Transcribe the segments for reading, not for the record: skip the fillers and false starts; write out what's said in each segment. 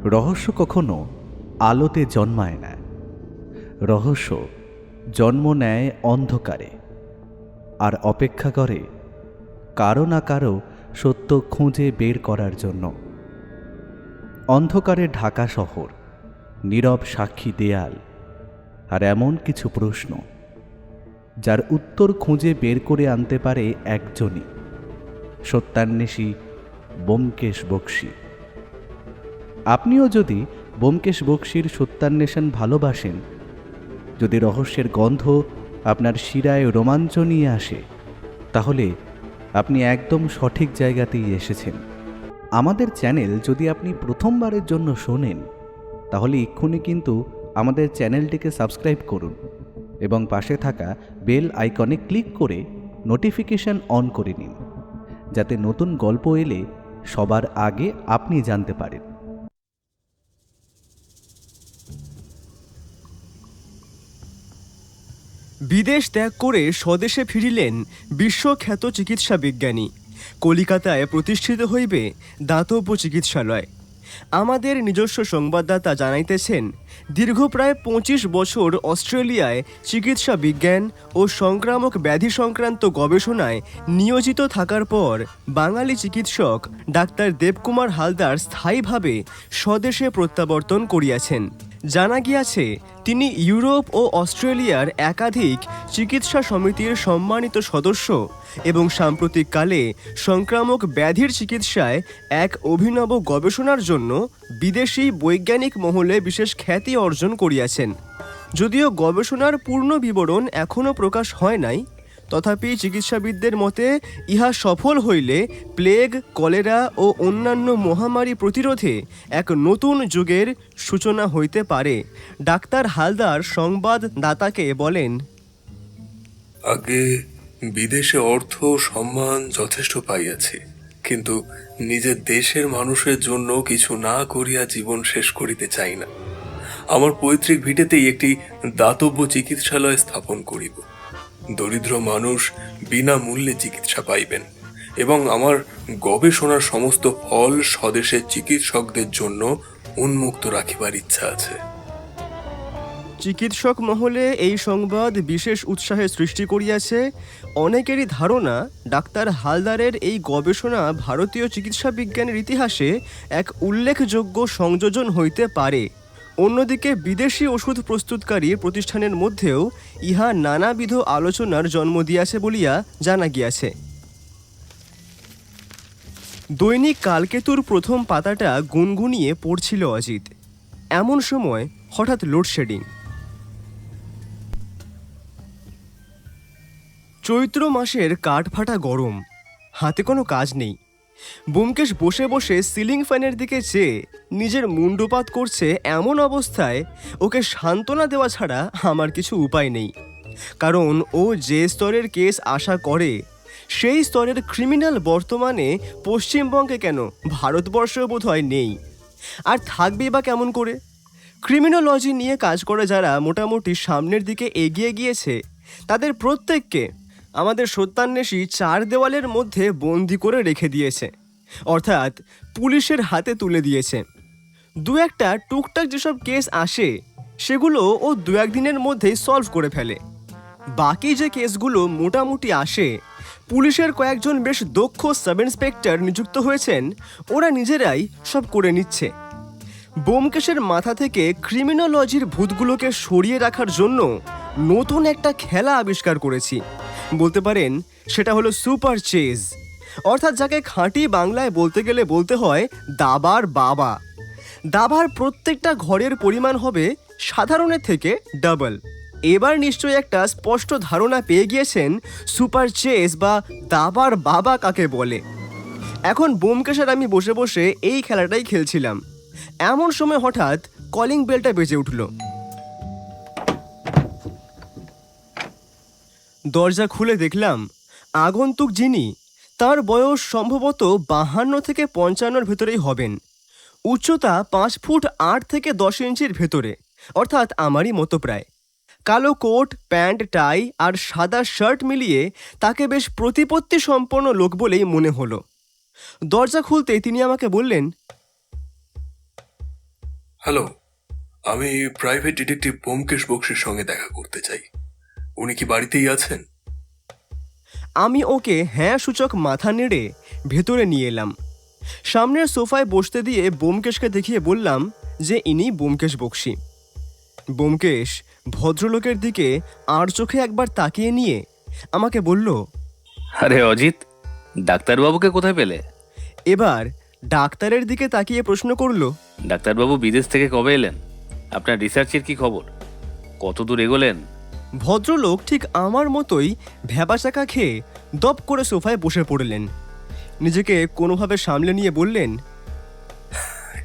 রহস্য কখনো আলোতে জন্মায় না, রহস্য জন্ম নেয় অন্ধকারে, আর অপেক্ষা করে কারো না কারো সত্য খুঁজে বের করার জন্য। অন্ধকারে ঢাকা শহর, নীরব সাক্ষী দেয়াল, আর এমন কিছু প্রশ্ন যার উত্তর খুঁজে বের করে আনতে পারে একজনই, সত্যান্বেষী ব্যোমকেশ বক্সী। আপনিও যদি ব্যোমকেশ বক্সীর সত্যান্বেষণ ভালোবাসেন, যদি রহস্যের গন্ধ আপনার শিরায় রোমাঞ্চ নিয়ে আসে, তাহলে আপনি একদম সঠিক জায়গাতেই এসেছেন। আমাদের চ্যানেল যদি আপনি প্রথমবারের জন্য শোনেন, তাহলে এক্ষুনি কিন্তু আমাদের চ্যানেলটিকে সাবস্ক্রাইব করুন এবং পাশে থাকা বেল আইকনে ক্লিক করে নোটিফিকেশন অন করে নিন, যাতে নতুন গল্প এলে সবার আগে আপনি জানতে পারেন। বিদেশ ত্যাগ করে স্বদেশে ফিরিলেন বিশ্বখ্যাত চিকিৎসা বিজ্ঞানী। কলিকাতায় প্রতিষ্ঠিত হইবে দাতব্য চিকিৎসালয়। আমাদের নিজস্ব সংবাদদাতা জানাইতেছেন, দীর্ঘ প্রায় 25 বছর অস্ট্রেলিয়ায় চিকিৎসা বিজ্ঞান ও সংক্রামক ব্যাধি সংক্রান্ত গবেষণায় নিয়োজিত থাকার পর বাঙালি চিকিৎসক ডাক্তার দেবকুমার হালদার স্থায়ীভাবে স্বদেশে প্রত্যাবর্তন করিয়াছেন। জানা গিয়াছে, তিনি ইউরোপ ও অস্ট্রেলিয়ার একাধিক চিকিৎসা সমিতির সম্মানিত সদস্য এবং সাম্প্রতিককালে সংক্রামক ব্যাধির চিকিৎসায় এক অভিনব গবেষণার জন্য বিদেশি বৈজ্ঞানিক মহলে বিশেষ খ্যাতি অর্জন করিয়াছেন। যদিও গবেষণার পূর্ণ বিবরণ এখনও প্রকাশ হয় নাই, তথাপি চিকিৎসাবিদদের মতে ইহা সফল হইলে প্লেগ, কলেরা ও অন্যান্য মহামারী প্রতিরোধে এক নতুন যুগের সূচনা হইতে পারে। ডাক্তার হালদার সংবাদদাতাকে বলেন, আগে বিদেশে অর্থ সম্মান যথেষ্ট পাইয়াছি, কিন্তু নিজের দেশের মানুষের জন্য কিছু না করিয়া জীবন শেষ করিতে চাই না। আমার পৈতৃক ভিটেতেই একটি দাতব্য চিকিৎসালয় স্থাপন করিব। দরিদ্র মানুষ বিনামূল্যে চিকিৎসা পাইবেন এবং আমার গবেষণার সমস্ত ফল স্বদেশের চিকিৎসকদের জন্য উন্মুক্ত রাখিবার ইচ্ছা আছে। চিকিৎসক মহলে এই সংবাদ বিশেষ উৎসাহের সৃষ্টি করিয়াছে। অনেকেরই ধারণা, ডাক্তার হালদারের এই গবেষণা ভারতীয় চিকিৎসা বিজ্ঞানের ইতিহাসে এক উল্লেখযোগ্য সংযোজন হইতে পারে। অন্যদিকে বিদেশি ওষুধ প্রস্তুতকারী প্রতিষ্ঠানের মধ্যেও ইহা নানাবিধ আলোচনার জন্ম দিয়াছে বলিয়া জানা গিয়াছে। দৈনিক কালকেতুর প্রথম পাতাটা গুনগুনিয়ে পড়ছিল অজিত। এমন সময় হঠাৎ লোডশেডিং। চৈত্র মাসের কাঠফাটা গরম, হাতে কোনো কাজ নেই। ব্যোমকেশ বসে বসে সিলিং ফ্যানের দিকে চেয়ে নিজের মুণ্ডপাত করছে। এমন অবস্থায় ওকে সান্ত্বনা দেওয়া ছাড়া আমার কিছু উপায় নেই, কারণ ও যে স্তরের কেস আশা করে সেই স্তরের ক্রিমিনাল বর্তমানে পশ্চিমবঙ্গে কেন, ভারতবর্ষেও বোধহয় নেই, আর থাকবেই বা কেমন করে। ক্রিমিনোলজি নিয়ে কাজ করে যারা মোটামুটি সামনের দিকে এগিয়ে গিয়েছে, তাদের প্রত্যেককে আমাদের সত্যান্বেষী 4 দেওয়ালের মধ্যে বন্দি করে রেখে দিয়েছে, অর্থাৎ পুলিশের হাতে তুলে দিয়েছে। দু একটা টুকটাক যেসব কেস আসে, সেগুলো ও 2-1 দিনের মধ্যেই সলভ করে ফেলে। বাকি যে কেসগুলো মোটামুটি আসে, পুলিশের কয়েকজন বেশ দক্ষ সাব ইন্সপেক্টর নিযুক্ত হয়েছেন, ওরা নিজেরাই সব করে নিচ্ছে। ব্যোমকেশের মাথা থেকে ক্রিমিনোলজির ভূতগুলোকে সরিয়ে রাখার জন্য নতুন একটা খেলা আবিষ্কার করেছি। বলতে পারেন সেটা হলো সুপার চেজ, অর্থাৎ যাকে খাঁটি বাংলায় বলতে গেলে বলতে হয় দাবার বাবা। দাবার প্রত্যেকটা ঘরের পরিমাণ হবে সাধারণের থেকে ডাবল। এবার নিশ্চয়ই একটা স্পষ্ট ধারণা পেয়ে গিয়েছেন সুপার চেজ বা দাবার বাবা কাকে বলে। এখন ব্যোমকেশ আর আমি বসে বসে এই খেলাটাই খেলছিলাম। এমন সময় হঠাৎ কলিং বেলটা বেজে উঠল। দরজা খুলে দেখলাম আগন্তুক যিনি, তার বয়স সম্ভবত 52 থেকে 55 ভেতরেই হবেন। উচ্চতা 5 ফুট 8 থেকে 10 ইঞ্চির ভেতরে, অর্থাৎ আমারই মতো প্রায়। কালো কোট, প্যান্ট, টাই আর সাদা শার্ট মিলিয়ে তাকে বেশ প্রতিপত্তি সম্পন্ন লোক বলেই মনে হলো। দরজা খুলতেই তিনি আমাকে বললেন, হ্যালো, আমি প্রাইভেট ডিটেকটিভ ব্যোমকেশ বক্সির সঙ্গে দেখা করতে চাই। উনি কি বাড়িতেই আছেন? আমি ওকে হ্যাঁ সূচক মাথা নেড়ে ভেতরে নিয়ে এলাম। সামনের সোফায় বসতে দিয়ে ব্যোমকেশকে দেখিয়ে বললাম যে ইনি ব্যোমকেশ বক্সী। ব্যোমকেশ ভদ্রলোকের দিকে আর চোখে একবার তাকিয়ে নিয়ে আমাকে বলল, আরে অজিত, ডাক্তারবাবুকে কোথায় পেলে? এবার ডাক্তারের দিকে তাকিয়ে প্রশ্ন করলো, ডাক্তারবাবু বিদেশ থেকে কবে এলেন? আপনার রিসার্চের কি খবর? কত দূর এগোলেন? ভদ্রলোক ঠিক আমার মতোই ভ্যাবাচাকা খেয়ে দপ করে সোফায় বসে পড়লেন। নিজেকে কোনোভাবে সামলে নিয়ে বললেন,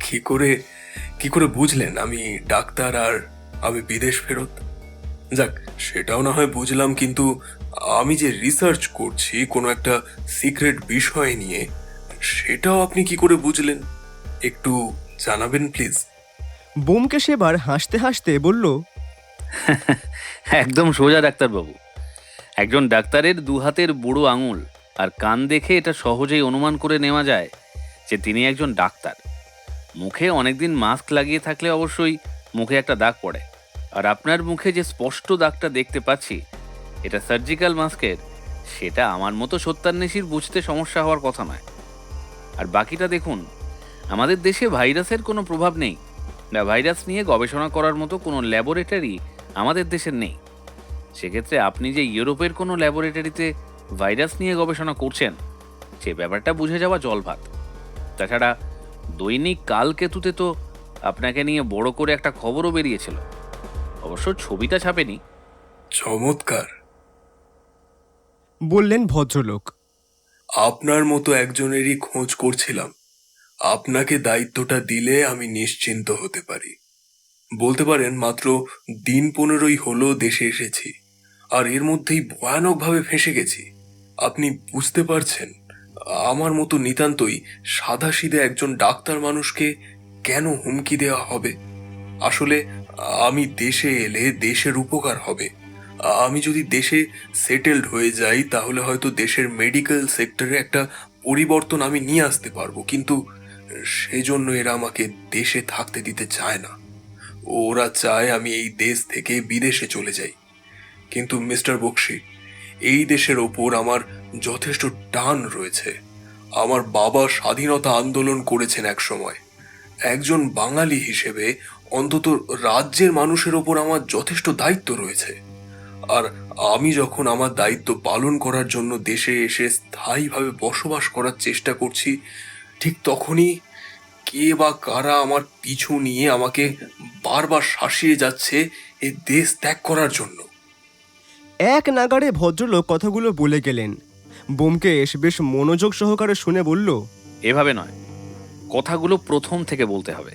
কি করে বুঝলেন আমি ডাক্তার আর আমি বিদেশ ফেরত? যাক, সেটাও না হয় বুঝলাম, কিন্তু আমি যে রিসার্চ করছি কোনো একটা সিক্রেট বিষয় নিয়ে, সেটাও আপনি কি করে বুঝলেন? একটু জানাবেন প্লিজ। ব্যোমকেশ এবার হাসতে হাসতে বলল, একদম সোজা ডাক্তারবাবু। একজন ডাক্তারের দু হাতের বুড়ো আঙুল আর কান দেখে এটা সহজেই অনুমান করে নেওয়া যায় যে তিনি একজন ডাক্তার। মুখে অনেকদিন মাস্ক লাগিয়ে থাকলে অবশ্যই মুখে একটা দাগ পড়ে, আর আপনার মুখে যে স্পষ্ট দাগটা দেখতে পাচ্ছি এটা সার্জিক্যাল মাস্কের, সেটা আমার মতো সত্যান্বেষীর বুঝতে সমস্যা হওয়ার কথা নয়। আর বাকিটা দেখুন, আমাদের দেশে ভাইরাসের কোনো প্রভাব নেই, বা ভাইরাস নিয়ে গবেষণা করার মতো কোনো ল্যাবরেটরি আমাদের দেশের নেই। সেক্ষেত্রে আপনি যে ইউরোপের কোনো ল্যাবরেটরিতে ভাইরাস নিয়ে গবেষণা করছেন, সে ব্যাপারটা বুঝে যাওয়া জলভাত। তাছাড়া দৈনিক কালকেতুতে তো আপনাকে নিয়ে বড় করে একটা খবরও বেরিয়েছিল, অবশ্য ছবিটা ছাপেনি। চমৎকার, বললেন ভদ্রলোক। আপনার মতো একজনেরই খোঁজ করছিলাম। আপনাকে দায়িত্বটা দিলে আমি নিশ্চিন্ত হতে পারি। বলতে পারেন মাত্র দিন 15ই হলো দেশে এসেছি, আর এর মধ্যেই ভয়ানকভাবে ফেঁসে গেছি। আপনি বুঝতে পারছেন আমার মতো নিতান্তই সাদাসিধে একজন ডাক্তার মানুষকে কেন হুমকি দেওয়া হবে? আসলে আমি দেশে এলে দেশের উপকার হবে। আমি যদি দেশে সেটেলড হয়ে যাই তাহলে হয়তো দেশের মেডিকেল সেক্টরে একটা পরিবর্তন আমি নিয়ে আসতে পারবো, কিন্তু সেজন্য এরা আমাকে দেশে থাকতে দিতে চায় না। ওরা চায় আমি এই দেশ থেকে বিদেশে চলে যাই। কিন্তু মিস্টার বক্সি, এই দেশের ওপর আমার যথেষ্ট টান রয়েছে। আমার বাবা স্বাধীনতা আন্দোলন করেছেন এক সময়। একজন বাঙালি হিসেবে অন্তত রাজ্যের মানুষের ওপর আমার যথেষ্ট দায়িত্ব রয়েছে। আর আমি যখন আমার দায়িত্ব পালন করার জন্য দেশে এসে স্থায়ীভাবে বসবাস করার চেষ্টা করছি, ঠিক তখনই কে বা কারা আমার পিছু নিয়ে আমাকে বারবার শাসিয়ে যাচ্ছে এই দেশ ত্যাগ করার জন্য। এক নাগাড়ে ভদ্রলোক কথাগুলো বলে গেলেন। ব্যোমকেশ বেশ মনোযোগ সহকারে শুনে বলল, এভাবে নয়, কথাগুলো প্রথম থেকে বলতে হবে।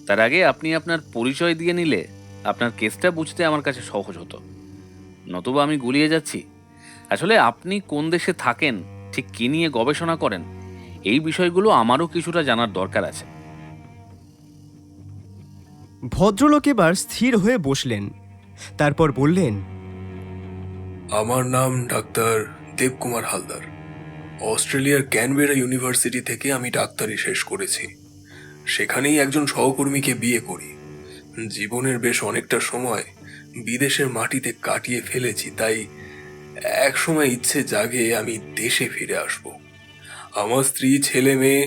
তার আগে আপনি আপনার পরিচয় দিয়ে নিলে আপনার কেসটা বুঝতে আমার কাছে সহজ হতো, নতুবা আমি গুলিয়ে যাচ্ছি। আসলে আপনি কোন দেশে থাকেন, ঠিক কী নিয়ে গবেষণা করেন, এই বিষয়গুলো আমারও কিছুটা জানার দরকার আছে। ভদ্রলোক এবার স্থির হয়ে বসলেন। তারপর বললেন, আমার নাম ডাক্তার দেবকুমার হালদার। অস্ট্রেলিয়ার ক্যানবেরা ইউনিভার্সিটি থেকে আমি ডাক্তারি শেষ করেছি। সেখানেই একজন সহকর্মীকে বিয়ে করি। জীবনের বেশ অনেকটা সময় বিদেশের মাটিতে কাটিয়ে ফেলেছি, তাই এক সময় ইচ্ছে জাগে আমি দেশে ফিরে আসব। আমার স্ত্রী, ছেলে মেয়ে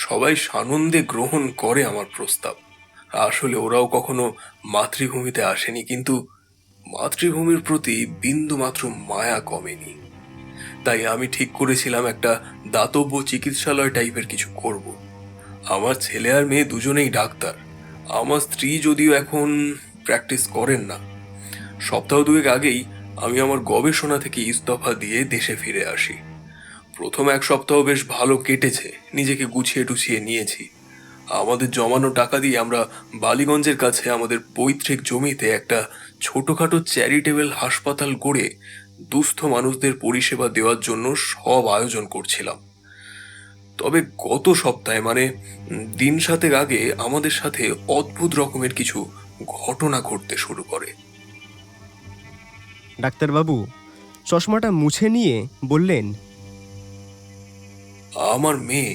সবাই সানন্দে গ্রহণ করে আমার প্রস্তাব। আসলে ওরাও কখনো মাতৃভূমিতে আসেনি, কিন্তু মাতৃভূমির প্রতি বিন্দুমাত্র মায়া কমেনি। তাই আমি ঠিক করেছিলাম একটা দাতব্য চিকিৎসালয় টাইপের কিছু করব। আমার ছেলে আর মেয়ে দুজনেই ডাক্তার। আমার স্ত্রী যদিও এখন প্র্যাকটিস করেন না। সপ্তাহ দুয়েক আগেই আমি আমার গবেষণা থেকে ইস্তফা দিয়ে দেশে ফিরে আসি। প্রথম এক সপ্তাহ বেশ ভালো কেটেছে, নিজেকে গুছিয়ে টুছিয়ে নিয়েছি। আমাদের জমানো টাকা দিয়ে আমরা বালিগঞ্জের কাছে আমাদের পৈতৃক জমিতে একটা ছোটখাটো চ্যারিটেবল হাসপাতাল গড়ে দুস্থ মানুষদের পরিষেবা দেওয়ার জন্য সব আয়োজন করছিলাম। তবে গত সপ্তাহে, মানে দিন 7 আগে, আমাদের সাথে অদ্ভুত রকমের কিছু ঘটনা ঘটতে শুরু করে। ডাক্তারবাবু চশমাটা মুছে নিয়ে বললেন, আমার মেয়ে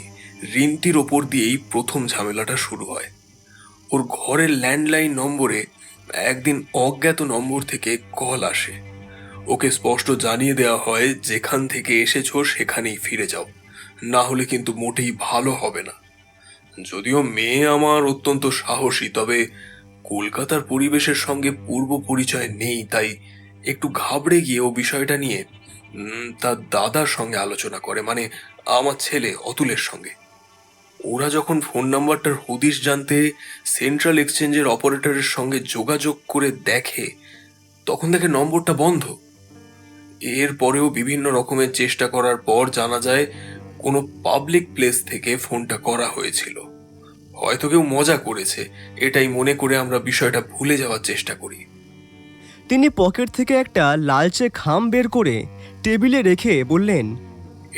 রিন্তির ওপর দিয়েই প্রথম ঝামেলাটা শুরু হয়। ওর ঘরের ল্যান্ডলাইন নম্বরে একদিন অজ্ঞাত নম্বর থেকে কল আসে। ওকে স্পষ্ট জানিয়ে দেওয়া হয়, যেখান থেকে এসেছো সেখানেই ফিরে যাও, না হলে কিন্তু মোটেই ভালো হবে না। যদিও মেয়ে আমার অত্যন্ত সাহসী, তবে কলকাতার পরিবেশের সঙ্গে পূর্ব পরিচয় নেই, তাই একটু ঘাবড়ে গিয়ে ও বিষয়টা নিয়ে তার দাদার সঙ্গে আলোচনা করে, মানে আমার ছেলে অতুলের সঙ্গে। ওরা যখন ফোন নাম্বারটার হদিশ জানতে সেন্ট্রাল এক্সচেঞ্জের অপারেটরের সঙ্গে যোগাযোগ করে দেখে, তখন দেখে নম্বরটা বন্ধ। এরপরেও বিভিন্ন রকমের চেষ্টা করার পর জানা যায় কোনো পাবলিক প্লেস থেকে ফোনটা করা হয়েছিল। হয়তো কেউ মজা করেছে, এটাই মনে করে আমরা বিষয়টা ভুলে যাওয়ার চেষ্টা করি। তিনি পকেট থেকে একটা লালচে খাম বের করে টেবিলে রেখে বললেন,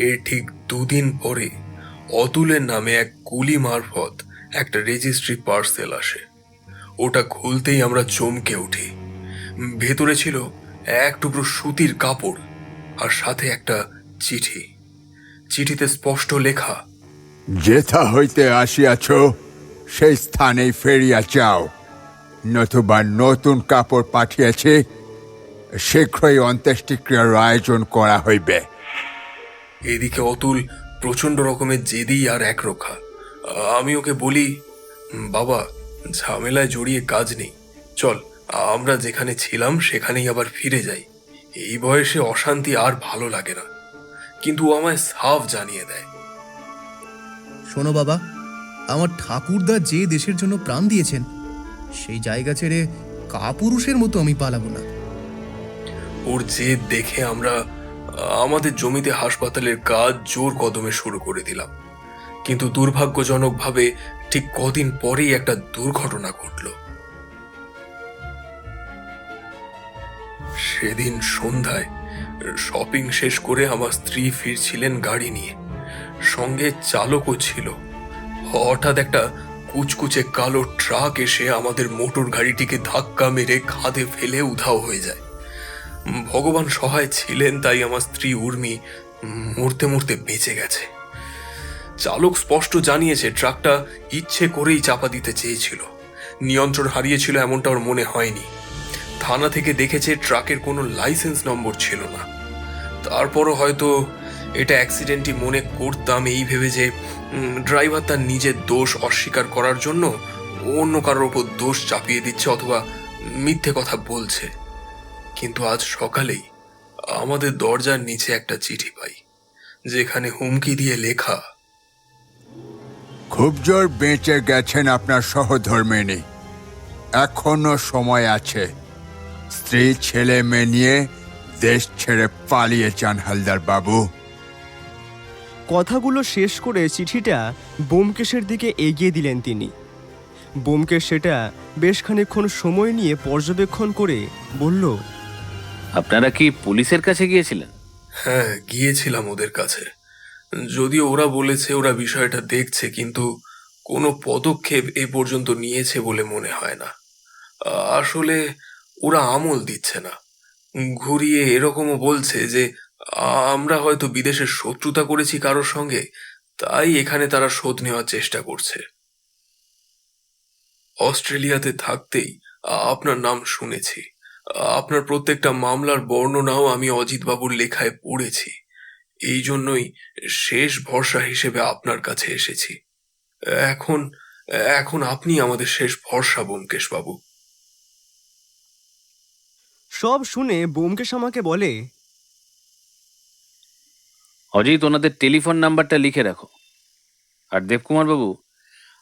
এর ঠিক 2 দিন পরে অতুলের নামে এক কুলি মারফত একটা রেজিস্ট্রি পার্সেল আসে। ওটা খুলতেই আমরা চমকে উঠি। ভেতরে ছিল এক টুকরো সুতির কাপড় আর সাথে একটা চিঠি। চিঠিতে স্পষ্ট লেখা, যেথা হইতে আসিয়াছ সেই স্থানেই ফেরিয়া যাও, নতুবা নতুন কাপড় পাঠিয়েছে, শীঘ্রই অন্ত্যেষ্টিক্রিয়ার আয়োজন করা হইবে। এদিকে অতুল প্রচন্ড রকমের জেদি আর একরোখা। আমি ওকে বলি, বাবা, ঝামেলায় জড়িয়ে কাজ নেই, চল আমরা যেখানে ছিলাম সেখানেই আবার ফিরে যাই। এই বয়সে অশান্তি আর ভালো লাগে না। কিন্তু ও আমায় সাফ জানিয়ে দেয়, শোনো বাবা, আমার ঠাকুরদা যে দেশের জন্য প্রাণ দিয়েছেন, সেই জায়গা ছেড়ে কাপুরুষের মতো আমি পালাবো না। ওর জেদ দেখে আমরা আমাদের জমিতে হাসপাতালের কাজ জোর কদমে শুরু করে দিলাম। কিন্তু দুর্ভাগ্যজনকভাবে ঠিক কদিন পরেই একটা দুর্ঘটনা ঘটল। সেদিন সন্ধ্যায় শপিং শেষ করে আমার স্ত্রী ফিরছিলেন গাড়ি নিয়ে, সঙ্গে চালকও ছিল। হঠাৎ একটা কুচকুচে কালো ট্রাক এসে আমাদের মোটর গাড়িটিকে ধাক্কা মেরে খাদে ফেলে উধাও হয়ে যায়। ভগবান সহায় ছিলেন, তাই আমার স্ত্রী উর্মি মরতে মরতে বেঁচে গেছে। চালক স্পষ্ট জানিয়েছে ট্রাকটা ইচ্ছে করেই চাপা দিতে চেয়েছিল, নিয়ন্ত্রণ হারিয়েছিল এমনটা ওর মনে হয়নি। থানা থেকে দেখেছে ট্রাকের কোনো লাইসেন্স নম্বর ছিল না। তারপরও হয়তো এটা অ্যাক্সিডেন্টই মনে করতাম, এই ভেবে যে ড্রাইভার তার নিজের দোষ অস্বীকার করার জন্য অন্য কারোর ওপর দোষ চাপিয়ে দিচ্ছে অথবা মিথ্যে কথা বলছে। কিন্তু আজ সকালেই আমাদের দরজার নিচে একটা চিঠি পাই, যেখানে হুমকি দিয়ে লেখা, খুব জোর বেঁচে গেছেন আপনার সহধর্মিণী, এখনো সময় আছে। স্ত্রী ছেলে মেয়ে নিয়ে দেশ ছেড়ে পালিয়ে যান হালদার বাবু। কথাগুলো শেষ করে চিঠিটা ব্যোমকেশের দিকে এগিয়ে দিলেন তিনি। ব্যোমকেশ সেটা বেশ খানিকক্ষণ সময় নিয়ে পর্যবেক্ষণ করে বলল, আপনারা কি পুলিশের কাছে গিয়েছিলেন? হ্যাঁ, গিয়েছিলাম ওদের কাছে। যদিও ওরা বলেছে ওরা বিষয়টা দেখছে, কিন্তু কোনো পদক্ষেপ এ পর্যন্ত নিয়েছে বলে মনে হয় না। আসলে ওরা আমল দিচ্ছে না। ঘুরিয়ে এরকমও বলছে যে আমরা হয়তো বিদেশের শত্রুতা করেছি কারোর সঙ্গে, তাই এখানে তারা শোধ নেওয়ার চেষ্টা করছে। অস্ট্রেলিয়াতে থাকতেই আপনার নাম শুনেছি, আপনার প্রত্যেকটা মামলার বর্ণনাও আমি অজিতবাবুর লেখায় পড়েছি। এই জন্যই শেষ ভরসা হিসেবে আপনার কাছে এসেছি। এখন এখন আপনি আমাদের শেষ ভরসা, ব্যোমকেশ বাবু। সব শুনে ব্যোমকেশ আমাকে বলে, অজিত, ওনাদের টেলিফোন নাম্বারটা লিখে রাখো। আর দেবকুমার বাবু,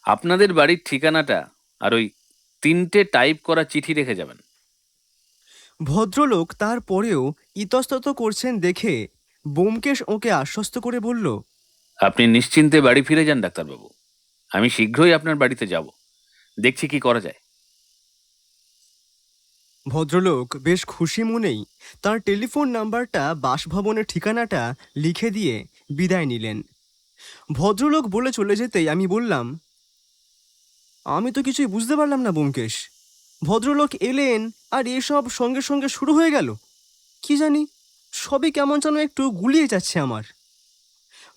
আপনাদের বাড়ির ঠিকানাটা আর ওই 3টে টাইপ করা চিঠি রেখে যাবেন। ভদ্রলোক তারপরেও ইতস্তত করছেন দেখে ব্যোমকেশ ওকে আশ্বস্ত করে বলল, আপনি নিশ্চিন্তে বাড়ি ফিরে যান ডাক্তারবাবু, আমি শীঘ্রই আপনার বাড়িতে যাব, দেখছি কি করা যায়। ভদ্রলোক বেশ খুশি মনেই তার টেলিফোন নাম্বারটা, বাসভবনের ঠিকানাটা লিখে দিয়ে বিদায় নিলেন। ভদ্রলোক বলে চলে যেতেই আমি বললাম, আমি তো কিছুই বুঝতে পারলাম না ব্যোমকেশ। ভদ্রলোক এলেন আর এসব সঙ্গে সঙ্গে শুরু হয়ে গেল। কি জানি, সবই কেমন যেন একটু গুলিয়ে যাচ্ছে আমার।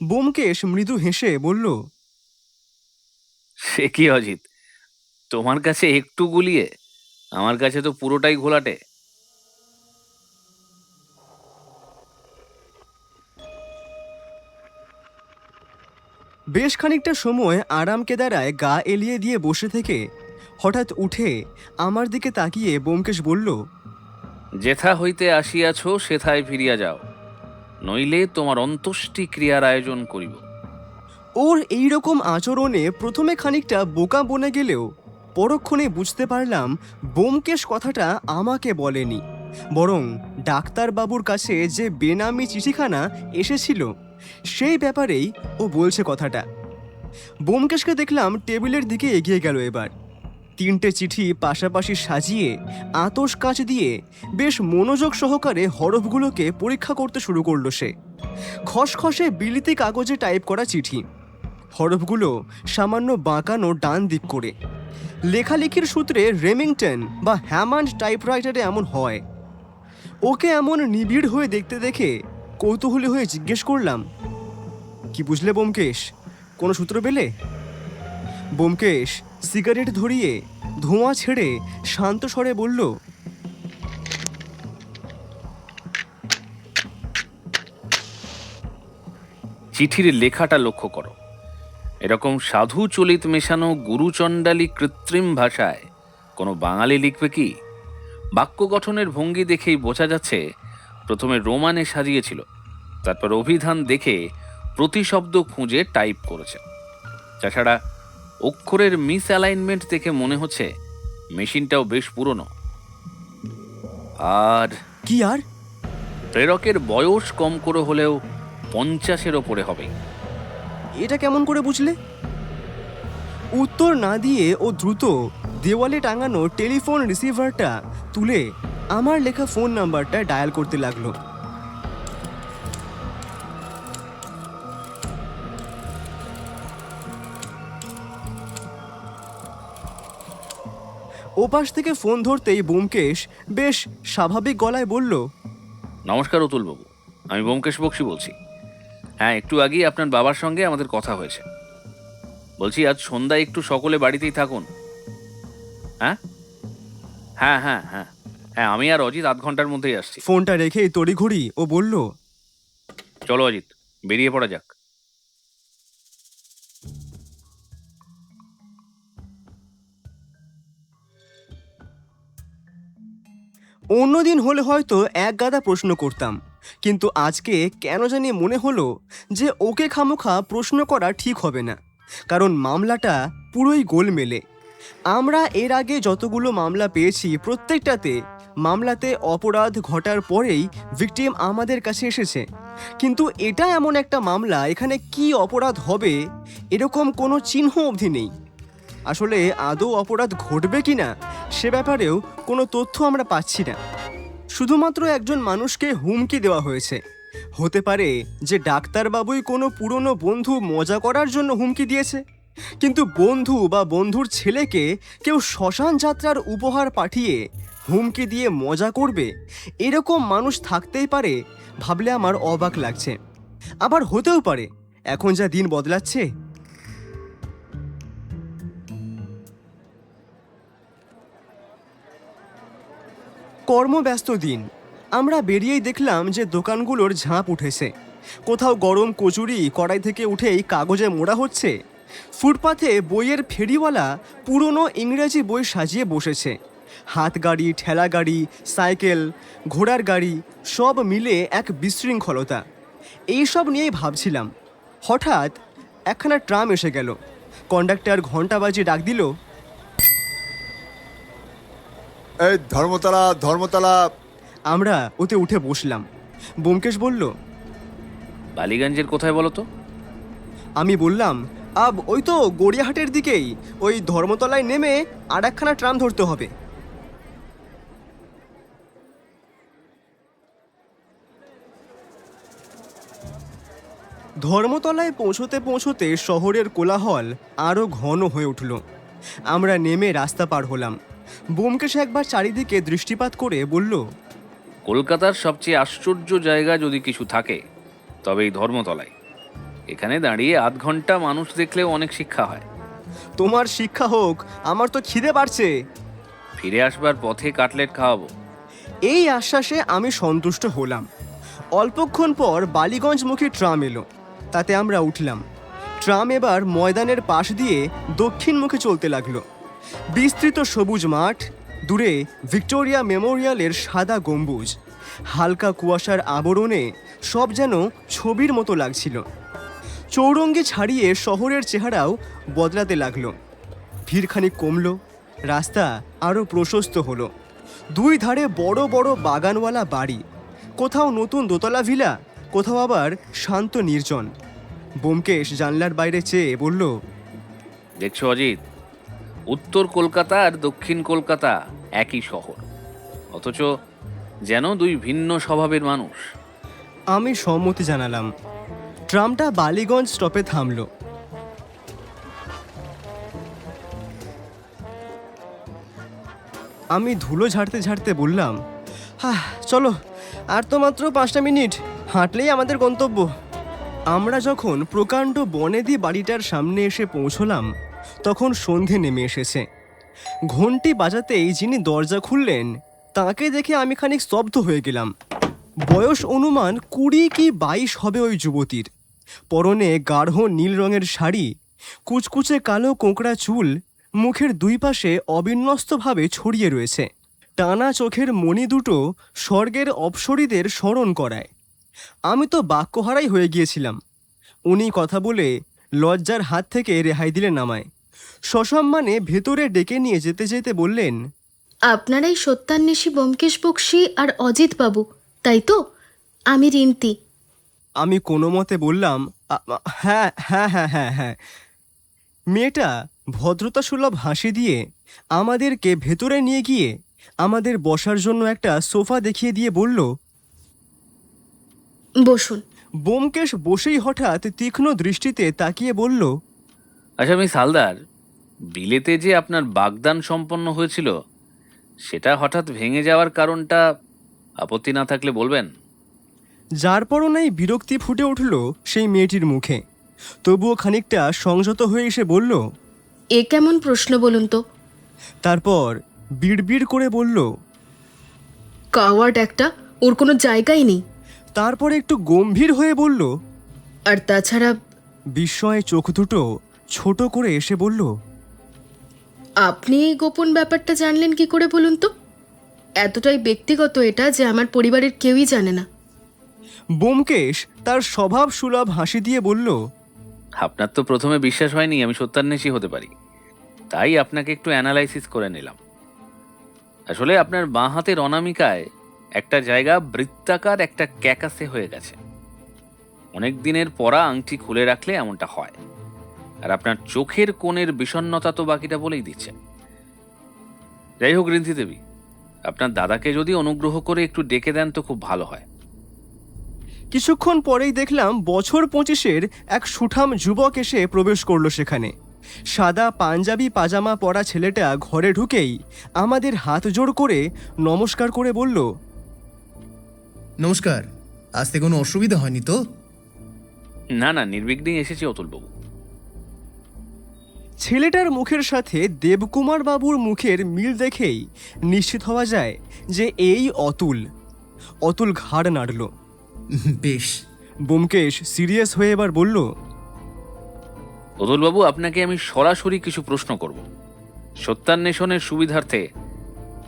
ব্যোমকেশ মৃদু হেসে বলল, সে কি অজিত, তোমার কাছে একটু গুলিয়ে, আমার কাছে তো পুরোটাই ঘোলাটে। বেশ খানিকটা সময় আরাম কেদারায় গা এলিয়ে দিয়ে বসে থেকে হঠাৎ উঠে আমার দিকে তাকিয়ে ব্যোমকেশ বলল, যেথা হইতে আসিয়াছ সেথায় ফিরিয়া যাও, নইলে তোমার অন্ত্যেষ্টি ক্রিয়ার আয়োজন করিব। ওর এই রকম আচরণে প্রথমে খানিকটা বোকা বনে গেলেও পরক্ষণে বুঝতে পারলাম ব্যোমকেশ কথাটা আমাকে বলেনি, বরং ডাক্তারবাবুর কাছে যে বেনামি চিঠিখানা এসেছিল সেই ব্যাপারেই ও বলছে কথাটা। ব্যোমকেশকে দেখলাম টেবিলের দিকে এগিয়ে গেল। এবার 3টে চিঠি পাশাপাশি সাজিয়ে আতশ কাঁচ দিয়ে বেশ মনোযোগ সহকারে হরফগুলোকে পরীক্ষা করতে শুরু করলো সে। খসখসে বিলিতি কাগজে টাইপ করা চিঠি, হরফগুলো সামান্য বাঁকানো ডান দিক করে। লেখালেখির সূত্রে রেমিংটন বা হ্যামান্ড টাইপরাইটারে এমন হয়। ওকে এমন নিবিড় হয়ে দেখতে দেখে কৌতূহলী হয়ে জিজ্ঞেস করলাম, কি বুঝলে ব্যোমকেশ, কোনো সূত্র পেলে? ব্যোমকেশ সিগারেট ধরিয়ে ধোঁয়া ছেড়ে শান্ত স্বরে বলল, চিঠির লেখাটা লক্ষ্য করো। এরকম সাধু চলিত মেশানো গুরুচণ্ডালী কৃত্রিম ভাষায় কোনো বাঙালি লিখবে কি? বাক্য গঠনের ভঙ্গি দেখেই বোঝা যাচ্ছে প্রথমে রোমানে সাজিয়েছিল, তারপর অভিধান দেখে প্রতিশব্দ খুঁজে টাইপ করেছে। তাছাড়া অক্ষরের মিস অ্যালাইনমেন্ট দেখে মনে হচ্ছে মেশিনটাও বেশ পুরনো। আর কি আর? প্রেরকের বয়স কম করে হলেও 50-এর ওপরে হবে। এটা কেমন করে বুঝলে? উত্তর না দিয়ে ও দ্রুত দেওয়ালে টাঙানো টেলিফোন রিসিভারটা তুলে আমার লেখা ফোন নাম্বারটা ডায়াল করতে লাগলো। ওপাশ থেকে ফোন ধরতেই ব্যোমকেশ বেশ স্বাভাবিক গলায় বলল, নমস্কার অতুলবাবু, আমি ব্যোমকেশ বক্সী বলছি। হ্যাঁ, একটু আগেই আপনার বাবার সঙ্গে আমাদের কথা হয়েছে। বলছি আজ সন্ধ্যায় একটু সকলে বাড়িতেই থাকুন। হ্যাঁ হ্যাঁ হ্যাঁ হ্যাঁ হ্যাঁ, আমি আর অজিত আধ ঘন্টার মধ্যেই আসছি। ফোনটা রেখেই তড়িঘড়ি ও বলল, চলো অজিত, বেরিয়ে পড়া যাক। অন্যদিন হলে হয়তো এক গাদা প্রশ্ন করতাম, কিন্তু আজকে কেন জানি মনে হলো যে ওকে খামোখা প্রশ্ন করা ঠিক হবে না, কারণ মামলাটা পুরোই গোলমেলে। আমরা এর আগে যতগুলো মামলা পেয়েছি প্রত্যেকটাতে মামলাতে অপরাধ ঘটার পরেই ভিকটিম আমাদের কাছে এসেছে, কিন্তু এটা এমন একটা মামলা এখানে কি অপরাধ হবে এরকম কোনো চিহ্ন অবধি নেই। আসলে আদৌ অপরাধ ঘটবে কিনা সে ব্যাপারেও কোনো তথ্য আমরা পাচ্ছি না। শুধুমাত্র একজন মানুষকে হুমকি দেওয়া হয়েছে। হতে পারে যে ডাক্তারবাবুই কোনো পুরনো বন্ধু মজা করার জন্য হুমকি দিয়েছে, কিন্তু বন্ধু বা বন্ধুর ছেলেকে কেউ শ্মশান যাত্রার উপহার পাঠিয়ে হুমকি দিয়ে মজা করবে এরকম মানুষ থাকতেই পারে ভাবলে আমার অবাক লাগছে। আবার হতেও পারে এখন যা দিন বদলাচ্ছে। কর্মব্যস্ত দিন। আমরা বেরিয়েই দেখলাম যে দোকানগুলোর ঝাঁপ উঠেছে। কোথাও গরম কচুরি কড়াই থেকে উঠেই কাগজে মোড়া হচ্ছে। ফুটপাথে বইয়ের ফেরিওয়ালা পুরনো ইংরেজি বই সাজিয়ে বসেছে। হাত গাড়ি, ঠেলা গাড়ি, সাইকেল, ঘোড়ার গাড়ি সব মিলে এক বিশৃঙ্খলতা। এইসব নিয়েই ভাবছিলাম, হঠাৎ একখানা ট্রাম এসে গেল। কন্ডাক্টর ঘন্টা বাজিয়ে ডাক দিল, এই ধর্মতলা ধর্মতলা। আমরা ওতে উঠে বসলাম। ব্যোমকেশ বলল, বালিগঞ্জের কোথায় বলো তো? আমি বললাম, ওই তো গড়িয়াহাটের দিকেই, ওই ধর্মতলায় নেমে আর একখানা ট্রাম ধরতে হবে। ধর্মতলায় পৌঁছতে পৌঁছতে শহরের কোলাহল আরও ঘন হয়ে উঠল। আমরা নেমে রাস্তা পার হলাম। ব্যোমকেশ একবার চারিদিকে দৃষ্টিপাত করে বলল, কলকাতার সবচেয়ে আশ্চর্য জায়গা যদি কিছু থাকে তবে এই ধর্মতলায়। এখানে দাঁড়িয়ে আধ ঘন্টা মানুষ দেখলেও অনেক শিক্ষা হয়। তোমার শিক্ষা হোক, আমার তো খিদে বাড়ছে। ফিরে আসবার পথে কাটলেট খাওয়াবো। এই আশ্বাসে আমি সন্তুষ্ট হলাম। অল্পক্ষণ পর বালিগঞ্জমুখী ট্রাম এলো, তাতে আমরা উঠলাম। ট্রাম এবার ময়দানের পাশ দিয়ে দক্ষিণমুখে চলতে লাগলো। বিস্তৃত সবুজ মাঠ, দূরে ভিক্টোরিয়া মেমোরিয়ালের সাদা গম্বুজ, হালকা কুয়াশার আবরণে সব যেন ছবির মতো লাগছিল। চৌরঙ্গি ছাড়িয়ে শহরের চেহারাও বদলাতে লাগলো। ভিড়খানি কমলো, রাস্তা আরও প্রশস্ত হলো। দুই ধারে বড় বড় বাগানওয়ালা বাড়ি, কোথাও নতুন দোতলা ভিলা, কোথাও আবার শান্ত নির্জন। ব্যোমকেশ জানলার বাইরে চেয়ে বলল, দেখছো অজিত, উত্তর কলকাতা আর দক্ষিণ কলকাতা একই শহর, অথচ যেন দুই ভিন্ন স্বভাবের মানুষ। আমি সম্মতি জানালাম। ট্রামটা বালিগঞ্জ স্টপে থামলো। আমি ধুলো ঝাড়তে ঝাড়তে বললাম, চলো, আর তো মাত্র 5টা মিনিট হাঁটলেই আমাদের গন্তব্য। আমরা যখন প্রকাণ্ড বনেদি বাড়িটার সামনে এসে পৌঁছলাম, তখন সন্ধে নেমে এসেছে। ঘণ্টি বাজাতেই যিনি দরজা খুললেন, তাকে দেখে আমি খানিক স্তব্ধ হয়ে গেলাম। বয়স অনুমান 20 কি 22 হবে ওই যুবতীর। পরনে গাঢ় নীল রঙের শাড়ি, কুচকুচে কালো কোঁকড়া চুল মুখের দুই পাশে অবিন্যস্তভাবে ছড়িয়ে রয়েছে। টানা চোখের মণি দুটো স্বর্গের অপ্সরীদের স্মরণ করায়। আমি তো বাক্যহারাই হয়ে গিয়েছিলাম। উনি কথা বলে লজ্জার হাত থেকে রেহাই দিলেন আমায়। সসম্মানে ভেতরে ডেকে নিয়ে যেতে যেতে বললেন, আপনারাই সত্যান্বেষী ব্যোমকেশ বক্সী আর অজিত বাবু, তাই তো? আমি রিন্তি। আমি কোনো মতে বললাম, হ্যাঁ হ্যাঁ হ্যাঁ হ্যাঁ হ্যাঁ। মেয়েটা ভদ্রতাসুলভ হাসি দিয়ে আমাদেরকে ভেতরে নিয়ে গিয়ে আমাদের বসার জন্য একটা সোফা দেখিয়ে দিয়ে বলল, বসুন। ব্যোমকেশ বসেই হঠাৎ তীক্ষ্ণ দৃষ্টিতে তাকিয়ে বলল, আচ্ছা মিস হালদার, বিলেতে যে আপনার বাগদান সম্পন্ন হয়েছিল, সেটা হঠাৎ ভেঙে যাওয়ার কারণটা আপত্তি না থাকলে বলবেন। যার পরনাই বিরক্তি ফুটে উঠল সেই মেয়েটির মুখে। তবুও খানিকটা সংযত হয়ে এসে বলল, এ কেমন প্রশ্ন বলুন তো? তারপর বিড়বিড় করে বলল, কাওয়ার্ড একটা, ওর কোনো জায়গাই নেই। তারপর একটু গম্ভীর হয়ে বলল, আর তাছাড়া বিস্ময়ে চোখ দুটো ছোট করে এসে বলল, আপনি এই গোপন ব্যাপারটা জানলেন কি করে বলুন তো? এতটাই ব্যক্তিগত এটা যে আমার পরিবারের কেউই জানে না। ব্যোমকেশ তার স্বভাব সুলভ হাসি দিয়ে বলল, আপনার তো প্রথমে বিশ্বাস হয়নি আমি সত্যান্বেষী হতে পারি, তাই আপনাকে একটু অ্যানালাইসিস করে নিলাম। আসলে আপনার বাঁ হাতের অনামিকায় একটা জায়গা বৃত্তাকার একটা ক্যাকাসে হয়ে গেছে। অনেক দিনের পরা আংটি খুলে রাখলে এমনটা হয়। আর আপনার চোখের কোণের বিষণ্ণতা তো বাকিটা বলেই দিচ্ছে। যাই হোক রিন্তি দেবী, আপনার দাদাকে যদি অনুগ্রহ করে একটু ডেকে দেন তো খুব ভালো হয়। কিছুক্ষণ পরেই দেখলাম বছর 25-এর এক সুঠাম যুবক এসে প্রবেশ করলো সেখানে। সাদা পাঞ্জাবি পাজামা পরা ছেলেটা ঘরে ঢুকেই আমাদের হাত জোড় করে নমস্কার করে বলল, নমস্কার, আসতে কোনো অসুবিধা হয়নি তো? না না, নির্বিঘ্নেই এসেছি অতুলবাবু। ছেলেটার মুখের সাথে দেবকুমার বাবুর মুখের মিল দেখেই নিশ্চিত হওয়া যায় যে এই অতুল। অতুল ঘাড় নাড়ল। বেশ। ব্যোমকেশ সিরিয়াস হয়ে এবার বলল, অতুলবাবু, আপনাকে আমি সরাসরি কিছু প্রশ্ন করব। সত্যান্বেষণের সুবিধার্থে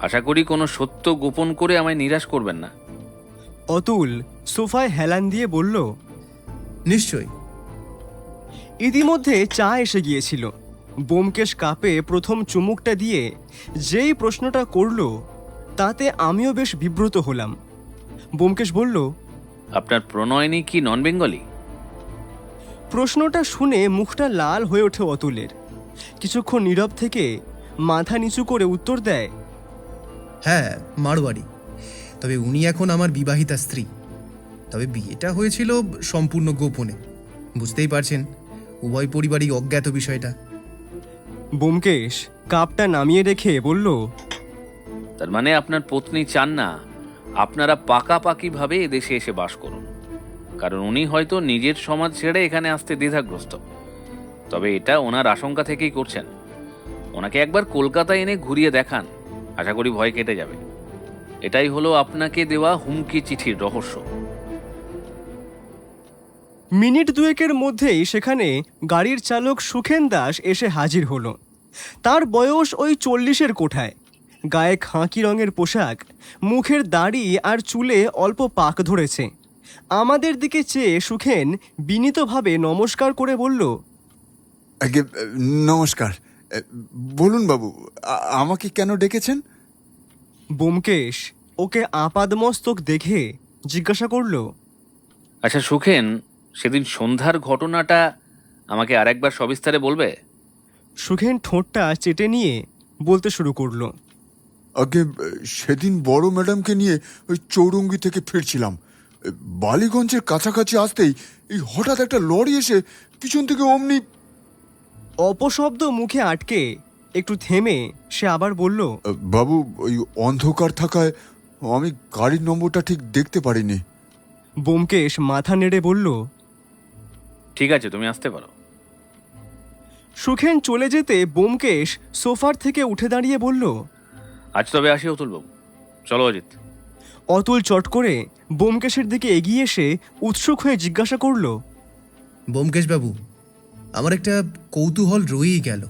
আশা করি কোনো সত্য গোপন করে আমায় নিরাশ করবেন না। অতুল সোফায় হেলান দিয়ে বলল, নিশ্চয়ই। ইতিমধ্যে চা এসে গিয়েছিল। ব্যোমকেশ কাপে প্রথম চুমুকটা দিয়ে যেই প্রশ্নটা করল, তাতে আমিও বেশ বিব্রত হলাম। ব্যোমকেশ বলল, আপনার প্রণয়নী কি নন বেঙ্গলি? প্রশ্নটা শুনে মুখটা লাল হয়ে ওঠে অতুলের। কিছুক্ষণ নীরব থেকে মাথা নিচু করে উত্তর দেয়, হ্যাঁ, মারোয়ারি। তবে উনি এখন আমার বিবাহিতা স্ত্রী। তবে বিয়েটা হয়েছিল সম্পূর্ণ গোপনে। বুঝতেই পারছেন, উভয় পরিবারই অজ্ঞাত বিষয়টা। ব্যোমকেশ কাপটা নামিয়ে রেখে বলল, তার মানে আপনার পত্নী চান না আপনারা পাকাপাকিভাবে এদেশে এসে বাস করুন, কারণ উনি হয়তো নিজের সমাজ ছেড়ে এখানে আসতে দ্বিধাগ্রস্ত। তবে এটা ওনার আশঙ্কা থেকেই করছেন। ওনাকে একবার কলকাতা এনে ঘুরিয়ে দেখান, আশা করি ভয় কেটে যাবে। এটাই হলো আপনাকে দেওয়া হুমকি চিঠির রহস্য। মিনিট দুয়েকের মধ্যেই সেখানে গাড়ির চালক সুখেন দাস এসে হাজির হলো। তার বয়স ওই 40-এর কোঠায়, গায়ে খাঁকি রঙের পোশাক, মুখের দাড়ি আর চুলে অল্প পাক ধরেছে। আমাদের দিকে চেয়ে সুখেন বিনীতভাবে নমস্কার করে বলল, আগে নমস্কার। বলুন বাবু, আমাকে কেন ডেকেছেন? ব্যোমকেশ ওকে আপাদমস্তক দেখে জিজ্ঞাসা করল, আচ্ছা সুখেন, সেদিন সন্ধ্যার ঘটনাটা আমাকে আরেকবার সবিস্তারে বলবে? সুখেন ঠোঁটটা চেটে নিয়ে বলতে শুরু করলো, আগে সেদিন বড় ম্যাডামকে নিয়ে ওই চৌরঙ্গি থেকে ফিরছিলাম। বালিগঞ্জের কাছাকাছি আসতেই এই হঠাৎ একটা লরি এসে পিছন থেকে অমনি। অপশব্দ মুখে আটকে একটু থেমে সে আবার বলল, বাবু, ওই অন্ধকার থাকায় আমি গাড়ির নম্বরটা ঠিক দেখতে পারিনি। ব্যোমকেশ মাথা নেড়ে বলল, ঠিক আছে, তুমি আসতে পারো। সুখেন চলে যেতে ব্যোমকেশ সোফার থেকে উঠে দাঁড়িয়ে বলল, আজ তবে আসি অতুলবাবু, চলো অজিত। অতুল চট করে ব্যোমকেশের দিকে এগিয়ে এসে উৎসুক হয়ে জিজ্ঞাসা করল, ব্যোমকেশবাবু, আমার একটা কৌতূহল রয়েই গেল।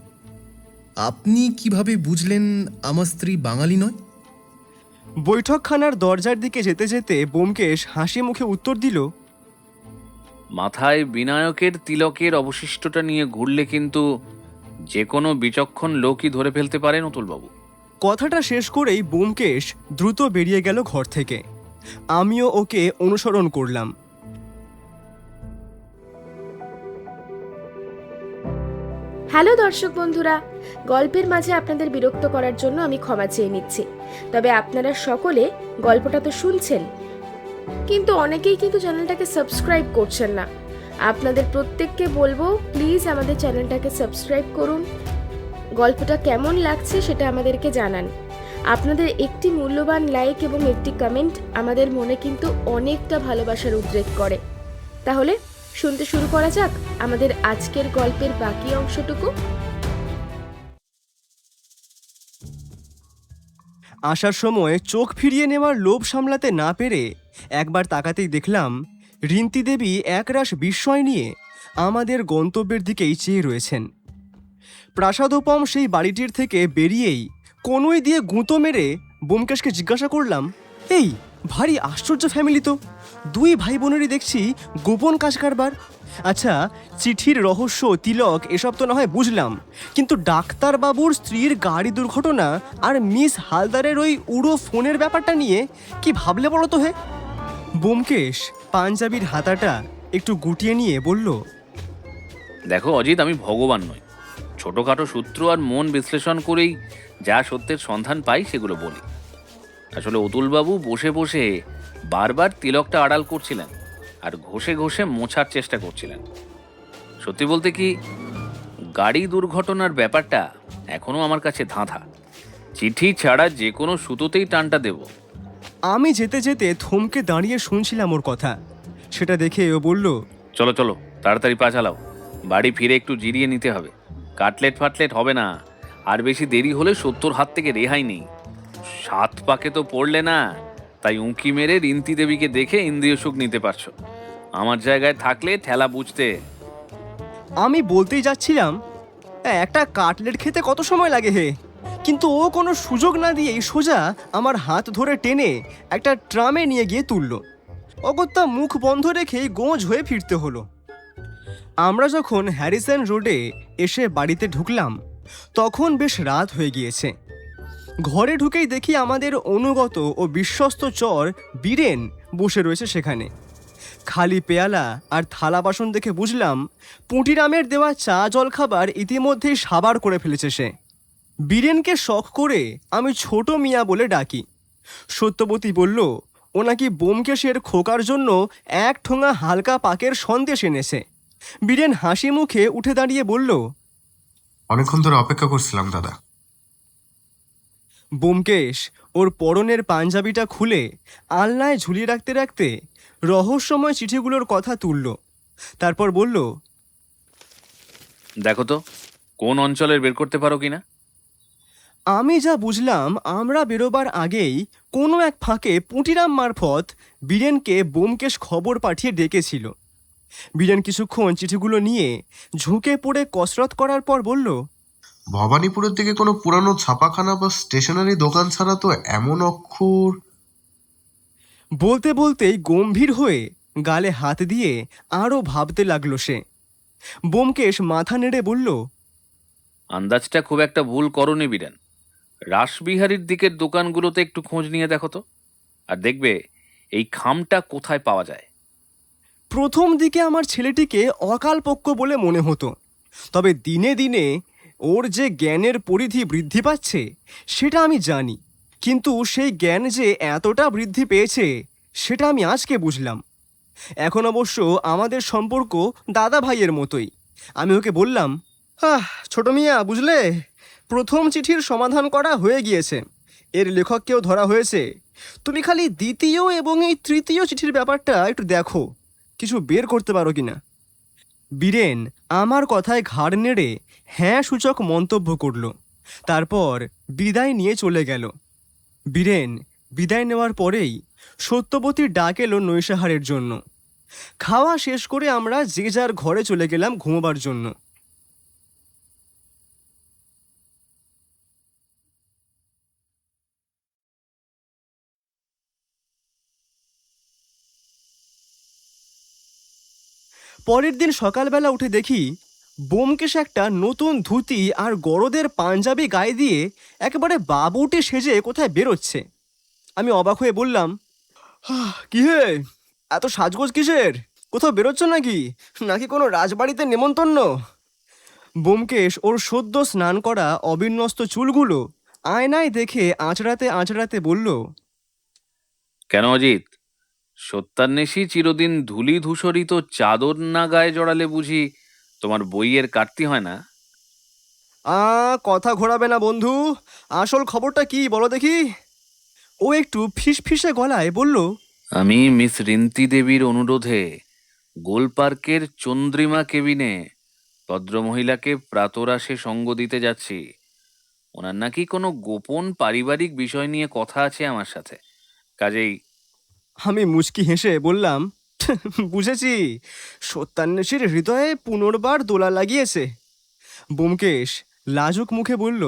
আপনি কিভাবে বুঝলেন আমার স্ত্রী বাঙালি নয়? বৈঠকখানার দরজার দিকে যেতে যেতে ব্যোমকেশ হাসি মুখে উত্তর দিল, মাথায় বিনায়কের তিলকের অবশিষ্টটা নিয়ে ঘুরলে কিন্তু যে কোনো বিচক্ষণ লোকই ধরে ফেলতে পারেন অতুলবাবু। কথাটা শেষ করেই ব্যোমকেশ দ্রুত বেরিয়ে গেল ঘর থেকে। আমিও ওকে অনুসরণ করলাম। হ্যালো দর্শক বন্ধুরা, গল্পের মাঝে আপনাদের বিরক্ত করার জন্য আমি ক্ষমা চেয়ে নিচ্ছি। তবে আপনারা সকলে গল্পটা তো শুনছেন, কিন্তু অনেকেই কিন্তু চ্যানেলটাকে সাবস্ক্রাইব করছেন না। আপনাদের প্রত্যেককে বলবো, প্লিজ আমাদের চ্যানেলটাকে সাবস্ক্রাইব করুন। গল্পটা কেমন লাগছে সেটা আমাদেরকে জানান। আপনাদের একটি মূল্যবান লাইক এবং একটি কমেন্ট আমাদের মনে কিন্তু অনেকটা ভালোবাসার উদ্রেক করে। তাহলে শুনতে শুরু করা যাক আমাদের আজকের গল্পের বাকি অংশটুকু। আসার সময় চোখ ফিরিয়ে নেওয়ার লোভ সামলাতে না পেরে একবার তাকাতেই দেখলাম রিন্তি দেবী একরাশ বিস্ময় নিয়ে আমাদের গন্তব্যের দিকেই চেয়ে রয়েছেন। প্রাসাদোপম সেই বাড়িটির থেকে বেরিয়েই কনুই দিয়ে গুঁতো মেরে ব্যোমকেশকে জিজ্ঞাসা করলাম, এই ভারী আশ্চর্য ফ্যামিলি তো, দুই ভাই বোনেরই দেখছি গোপন কাজ কারবার। আচ্ছা, চিঠির রহস্য, তিলক এসব তো না হয় বুঝলাম, কিন্তু ডাক্তারবাবুর স্ত্রীর গাড়ি দুর্ঘটনা আর মিস হালদারের ওই উড়ো ফোনের ব্যাপারটা নিয়ে কি ভাবলে বলো তো হে? ব্যোমকেশ পাঞ্জাবির হাতাটা একটু গুটিয়ে নিয়ে বলল, দেখো অজিত, আমি ভগবান নই। ছোটখাটো সূত্র আর মন বিশ্লেষণ করেই যা সত্যের সন্ধান পাই সেগুলো বলি। আসলে অতুলবাবু বসে বসে বারবার তিলকটা আড়াল করছিলেন আর ঘষে ঘষে মোছার চেষ্টা করছিলেন। সত্যি বলতে কি, গাড়ি দুর্ঘটনার ব্যাপারটা এখনো আমার কাছে ধাঁধা। চিঠি ছাড়া যে কোনো সুতোতেই টানটা দেব। আমি যেতে যেতে থমকে দাঁড়িয়ে শুনছিলাম ওর কথা। সেটা দেখে ও বলল, চলো চলো, তাড়াতাড়ি পা চালাও, বাড়ি ফিরে একটু জিরিয়ে নিতে হবে। কাটলেট ফাটলেট হবে না, আর বেশি দেরি হলে 70 হাত থেকে রেহাই নেই। 7 পাকে তো পড়লে না, তাই উঁকি মেরে রিন্তি দেবীকে দেখে ইন্দ্রিয় সুখ নিতে পারছো। আমার জায়গায় থাকলে ঠেলা বুঝতে। আমি বলতেই যাচ্ছিলাম, একটা কাটলেট খেতে কত সময় লাগে হে, কিন্তু ও কোনো সুযোগ না দিয়েই সোজা আমার হাত ধরে টেনে একটা ট্রামে নিয়ে গিয়ে তুলল। অগত্যা মুখ বন্ধ রেখেই গোঁজ হয়ে ফিরতে হলো। আমরা যখন হ্যারিসন রোডে এসে বাড়িতে ঢুকলাম তখন বেশ রাত হয়ে গিয়েছে। ঘরে ঢুকেই দেখি আমাদের অনুগত ও বিশ্বস্ত চর বীরেন বসে রয়েছে সেখানে। খালি পেয়ালা আর থালা বাসন দেখে বুঝলাম পুঁটিরামের দেওয়া চা জল খাবার ইতিমধ্যেই সাবার করে ফেলেছে সে। বীরেনকে শখ করে আমি ছোট মিয়া বলে ডাকি। সত্যবতী বলল, ও নাকি ব্যোমকেশের খোকার জন্য 1 ঠোঙা হালকা পাকের সন্দেশ এনেছে। বীরেন হাসি মুখে উঠে দাঁড়িয়ে বলল, অনেকক্ষণ ধরে অপেক্ষা করছিলাম দাদা। ব্যোমকেশ ওর পরনের পাঞ্জাবিটা খুলে আলনায় ঝুলিয়ে রাখতে রাখতে রহস্যময় চিঠিগুলোর কথা তুলল। তারপর বলল, দেখো তো কোন অঞ্চলের বের করতে পারো কিনা। আমি যা বুঝলাম, আমরা বেরোবার আগেই কোনো এক ফাঁকে পুঁটিরাম মারফত বীরেনকে ব্যোমকেশ খবর পাঠিয়ে ডেকেছিল। বীরেন কিছুক্ষণ চিঠিগুলো নিয়ে ঝুঁকে পড়ে কসরত করার পর বলল, ভবানীপুরের দিকে কোনো পুরানো ছাপাখানা বা স্টেশনারি দোকান ছাড়া তো এমন অক্ষর। বলতে বলতেই গম্ভীর হয়ে গালে হাত দিয়ে আরও ভাবতে লাগলো সে। ব্যোমকেশ মাথা নেড়ে বলল, আন্দাজটা খুব একটা ভুল করনি বীরেন। রাসবিহারীর দিকের দোকানগুলোতে একটু খোঁজ নিয়ে দেখো তো, আর দেখবে এই খামটা কোথায় পাওয়া যায়। প্রথম দিকে আমার ছেলেটিকে অকালপক্ষ বলে মনে হতো, তবে দিনে দিনে ওর যে জ্ঞানের পরিধি বৃদ্ধি পাচ্ছে সেটা আমি জানি। কিন্তু সেই জ্ঞান যে এতটা বৃদ্ধি পেয়েছে সেটা আমি আজকে বুঝলাম। এখন অবশ্য আমাদের সম্পর্ক দাদা ভাইয়ের মতোই। আমি ওকে বললাম, ছোট মিয়া, বুঝলে, প্রথম চিঠির সমাধান করা হয়ে গিয়েছে, এর লেখককেও ধরা হয়েছে। তুমি খালি দ্বিতীয় এবং এই তৃতীয় চিঠির ব্যাপারটা একটু দেখো, কিছু বের করতে পারো কিনা। বীরেন আমার কথায় ঘাড় নেড়ে হ্যাঁ সূচক মন্তব্য করল, তারপর বিদায় নিয়ে চলে গেল। বীরেন বিদায় নেওয়ার পরেই সত্যবতীর ডাক এলো নৈশাহারের জন্য। খাওয়া শেষ করে আমরা যে যার ঘরে চলে গেলাম ঘুমোবার জন্য। পরের দিন সকালবেলা উঠে দেখি ব্যোমকেশ একটা নতুন ধুতি আর গরদের পাঞ্জাবি গায়ে দিয়ে একেবারে বাবুটে সেজে কোথায় বেরোচ্ছে। আমি অবাক হয়ে বললাম, কি হে, এত সাজগোজ কিসের? কোথাও বেরোচ্ছ নাকি, নাকি কোনো রাজবাড়িতে নেমন্তন্ন? ব্যোমকেশ ওর সদ্য স্নান করা অবিন্যস্ত চুলগুলো আয়নায় দেখে আঁচড়াতে আঁচড়াতে বলল, কেন অজিত, সত্যান্বেষী চিরদিন ধূলি ধূসরিত চাদর না গায়ে জড়ালে বুঝি তোমার বইয়ের কাটতি হয় না? কথা ঘোরাবে না বন্ধু, আসল খবরটা কি বলো দেখি। ও একটু ফিসফিসে গলায় বলল, আমি মিস রিন্তি দেবীর অনুরোধে গোল পার্কের চন্দ্রিমা কেবিনে ভদ্রমহিলাকে প্রাতরাশে সঙ্গ দিতে যাচ্ছি। ওনার নাকি কোনো গোপন পারিবারিক বিষয় নিয়ে কথা আছে আমার সাথে, কাজেই। আমি মুচকি হেসে বললাম, বুঝেছি, সত্যান্বেষীর হৃদয়ে পুনর্বার দোলা লাগিয়েছে। ব্যোমকেশ লাজুক মুখে বলল,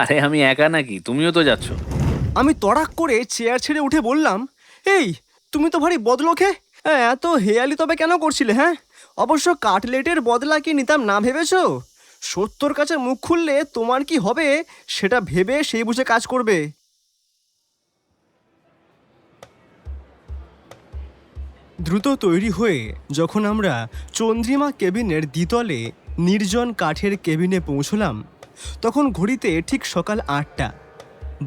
আরে আমি একা নাকি, তুমিও তো যাচ্ছ। আমি তড়াক করে চেয়ার ছেড়ে উঠে বললাম, এই তুমি তো ভারী বদলোকে, এত হেয়ালি তবে কেন করছিলে? হ্যাঁ, অবশ্য কাটলেটের বদলা কি নিতাম না ভেবেছ? সত্যর কাছে মুখ খুললে তোমার কি হবে সেটা ভেবে সেই বুঝে কাজ করবে। দ্রুত তৈরি হয়ে যখন আমরা চন্দ্রিমা কেবিনের দ্বিতলে নির্জন কাঠের কেবিনে পৌঁছলাম, তখন ঘড়িতে ঠিক সকাল 8টা।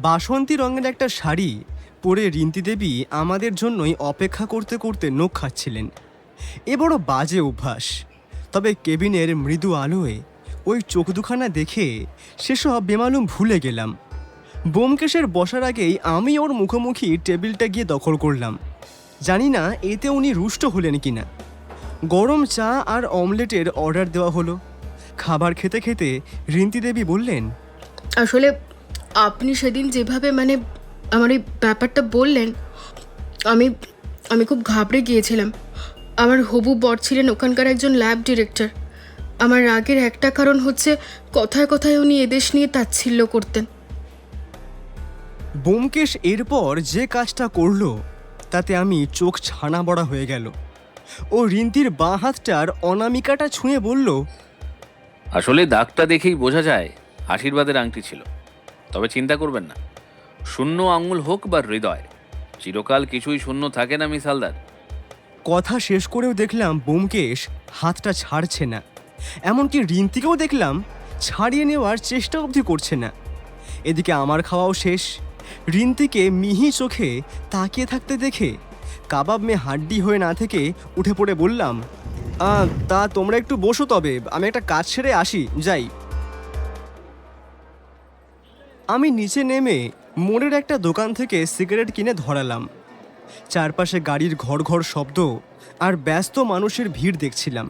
বাসন্তী রঙের একটা শাড়ি পরে রিন্তি দেবী আমাদের জন্যই অপেক্ষা করতে করতে নখ খাচ্ছিলেন। এ বড় বাজে অভ্যাস, তবে কেবিনের মৃদু আলোয় ওই চোখ দুখানা দেখে সেসব বেমালুম ভুলে গেলাম। ব্যোমকেশের বসার আগেই আমি ওর মুখোমুখি টেবিলটা গিয়ে দখল করলাম। জানি না এতে উনি রুষ্ট হলেন কিনা। গরম চা আর অমলেটের অর্ডার দেওয়া হলো। খাবার খেতে খেতে রিন্তি দেবী বললেন, আসলে আপনি সেদিন যেভাবে আমার এই ব্যাপারটা বললেন, আমি আমি খুব ঘাবড়ে গিয়েছিলাম। আমার হবু বর ছিলেন ওখানকার একজন ল্যাব ডিরেক্টর। আমার রাগের একটা কারণ হচ্ছে কথায় কথায় উনি এদেশ নিয়ে তাচ্ছিল্য করতেন। ব্যোমকেশ এরপর যে কাজটা করলো তাতে আমি চোখ ছানা বড়া হয়ে গেল। ও রিন্তির বাঁ হাতটার অনামিকাটা ছুঁয়ে বলল, আসলে দাগটা দেখেই বোঝা যায় আশীর্বাদের আংটি ছিল। তবে চিন্তা করবেন না, শূন্য আঙুল হোক বা হৃদয়, চিরকাল কিছুই শূন্য থাকে না মিস হালদার। কথা শেষ করেও দেখলাম ব্যোমকেশ হাতটা ছাড়ছে না। এমনকি রিন্তিকেও দেখলাম ছাড়িয়ে নেওয়ার চেষ্টা অবধি করছে না। এদিকে আমার খাওয়াও শেষ। রিন্তিকে মিহি চোখে তাকিয়ে থাকতে দেখে কাবাব মে হাড্ডি হয়ে না থেকে উঠে পড়ে বললাম, তা তোমরা একটু বসো, তবে আমি একটা কাজ সেরে আসি, যাই। আমি নিচে নেমে মোড়ের একটা দোকান থেকে সিগারেট কিনে ধরালাম। চারপাশে গাড়ির ঘর ঘর শব্দ আর ব্যস্ত মানুষের ভিড় দেখছিলাম।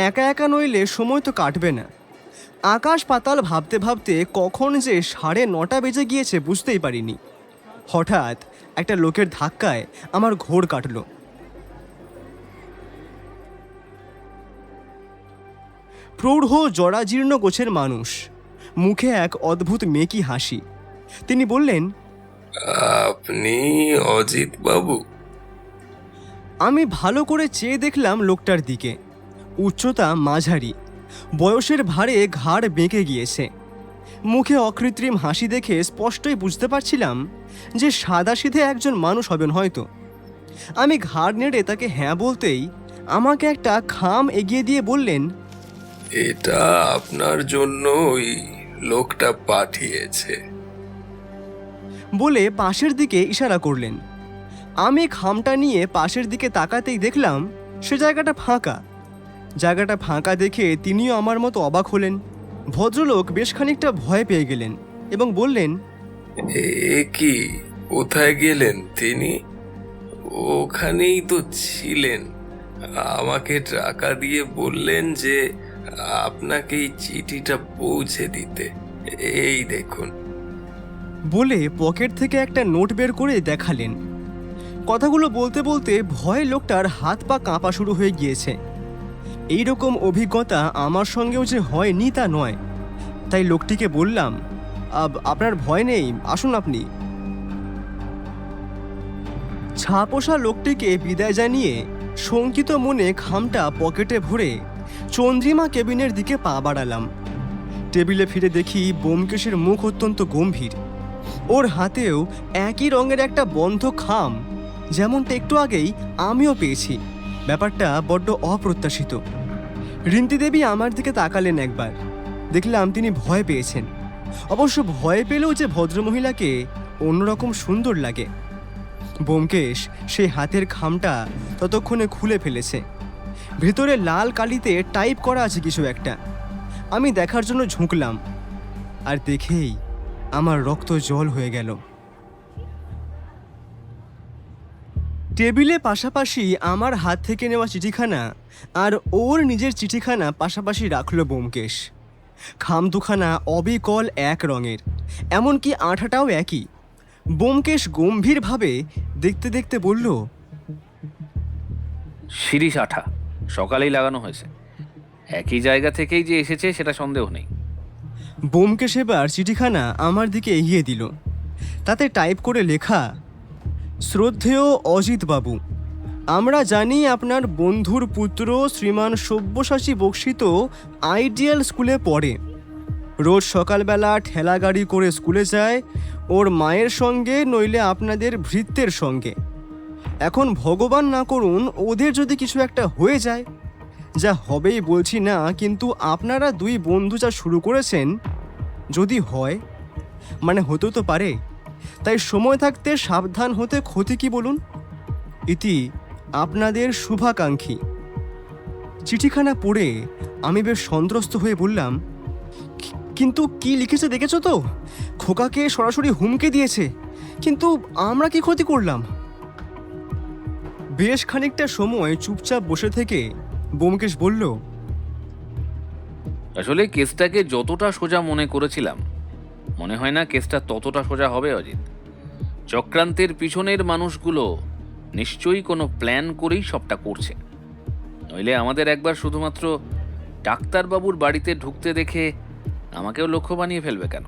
একা একা নইলে সময় তো কাটবে না। আকাশ পাতাল ভাবতে ভাবতে কখন যে 9:30 বেজে গিয়েছে বুঝতেই পারিনি। হঠাৎ একটা লোকের ধাক্কায় আমার ঘোর কাটল। প্রৌঢ় জরাজীর্ণ গোছের মানুষ, মুখে এক অদ্ভুত মেকি হাসি। তিনি বললেন, আপনি অজিত বাবু? আমি ভালো করে চেয়ে দেখলাম লোকটার দিকে। উচ্চতা মাঝারি, বয়সের ভারে ঘাড় বেঁকে গিয়েছে। মুখে অকৃত্রিম হাসি দেখে স্পষ্টই বুঝতে পারছিলাম যে সাদাসিধে একজন মানুষ হবেন হয়তো। আমি ঘাড় নেড়ে তাকে হ্যাঁ বলতেই আমাকে একটা খাম এগিয়ে দিয়ে বললেন, এটা আপনার জন্য ওই লোকটা পাঠিয়েছে। বলে পাশের দিকে ইশারা করলেন। আমি খামটা নিয়ে পাশের দিকে তাকাতেই দেখলাম সে জায়গাটা ফাঁকা। জায়গাটা ফাঁকা দেখে তিনিও আমার মতো অবাক হলেন। ভদ্রলোক বেশ খানিকটা ভয় পেয়ে গেলেন এবং বললেন, এ কি, কোথায় গেলেন তিনি? ওখানেই তো ছিলেন। আমাকে টাকা দিয়ে বললেন যে আপনাকে এই চিঠিটা পৌঁছে দিতে। এই দেখুন। বলে পকেট থেকে একটা নোট বের করে দেখালেন। কথাগুলো বলতে বলতে ভয়ে লোকটার হাত পা কাঁপা শুরু হয়ে গিয়েছে। এই রকম অভিজ্ঞতা আমার সঙ্গেও যে হয়নি তা নয়। তাই লোকটিকে বললাম, আপনার ভয় নেই, আসুন আপনি। ছাপোষা লোকটিকে বিদায় জানিয়ে শঙ্কিত মনে খামটা পকেটে ভরে চন্দ্রিমা কেবিনের দিকে পা বাড়ালাম। টেবিলে ফিরে দেখি ব্যোমকেশের মুখ অত্যন্ত গম্ভীর। ওর হাতেও একই রঙের একটা বন্ধ খাম, যেমনটা একটু আগেই আমিও পেয়েছি। ব্যাপারটা বড্ড অপ্রত্যাশিত। রিন্তি দেবী আমার দিকে তাকালেন একবার। দেখলাম তিনি ভয় পেয়েছেন। অবশ্য ভয় পেলেও যে ভদ্রমহিলাকে অন্যরকম সুন্দর লাগে। ব্যোমকেশ সেই হাতের খামটা ততক্ষণে খুলে ফেলেছে। ভেতরে লাল কালিতে টাইপ করা আছে কিছু একটা। আমি দেখার জন্য ঝুঁকলাম, আর দেখেই আমার রক্ত জল হয়ে গেল। টেবিলে পাশাপাশি আমার হাত থেকে নেওয়া চিঠিখানা আর ওর নিজের চিঠিখানা পাশাপাশি রাখল ব্যোমকেশ। খাম দুখানা অবিকল এক রঙের, এমনকি আঠাটাও একই। ব্যোমকেশ গম্ভীরভাবে দেখতে দেখতে বলল, শিরিষ আঠা, সকালেই লাগানো হয়েছে। একই জায়গা থেকেই যে এসেছে সেটা সন্দেহ নেই। ব্যোমকেশ এবার চিঠিখানা আমার দিকে এগিয়ে দিল। তাতে টাইপ করে লেখা, শ্রদ্ধেয় অজিত বাবু, আমরা জানি আপনার বন্ধুর পুত্র শ্রীমান সব্যসাচী বক্সিত আইডিয়াল স্কুলে পড়ে। রোজ সকালবেলা ঠেলা গাড়ি করে স্কুলে যায়, ওর মায়ের সঙ্গে নইলে আপনাদের ভৃত্যের সঙ্গে। এখন ভগবান না করুন ওদের যদি কিছু একটা হয়ে যায়, যা হবেই বলছি না, কিন্তু আপনারা দুই বন্ধু যা শুরু করেছেন, যদি হয়, মানে হতেও তো পারে, তাই সময় থাকতে সাবধান হতে ক্ষতি কি বলুন? ইতি আপনাদের শুভাকাঙ্ক্ষী। চিঠিখানা পড়ে আমি বেশ সন্ত্রস্ত হয়ে বললাম, কিন্তু কি লিখেছে দেখেছো তো? খোকাকে সরাসরি হুমকি দিয়েছে, কিন্তু আমরা কি ক্ষতি করলাম? বেশ খানিকটা সময় চুপচাপ বসে থেকে ব্যোমকেশ বলল, আসলে কেসটাকে যতটা সোজা মনে করেছিলাম, মনে হয় না কেসটা ততটা সোজা হবে অজিত। চক্রান্তের পিছনের মানুষগুলো নিশ্চয়ই কোনো প্ল্যান করেই সবটা করছে, নইলে আমাদের একবার শুধুমাত্র ডাক্তারবাবুর বাড়িতে ঢুকতে দেখে আমাকেও লক্ষ্য বানিয়ে ফেলবে কেন?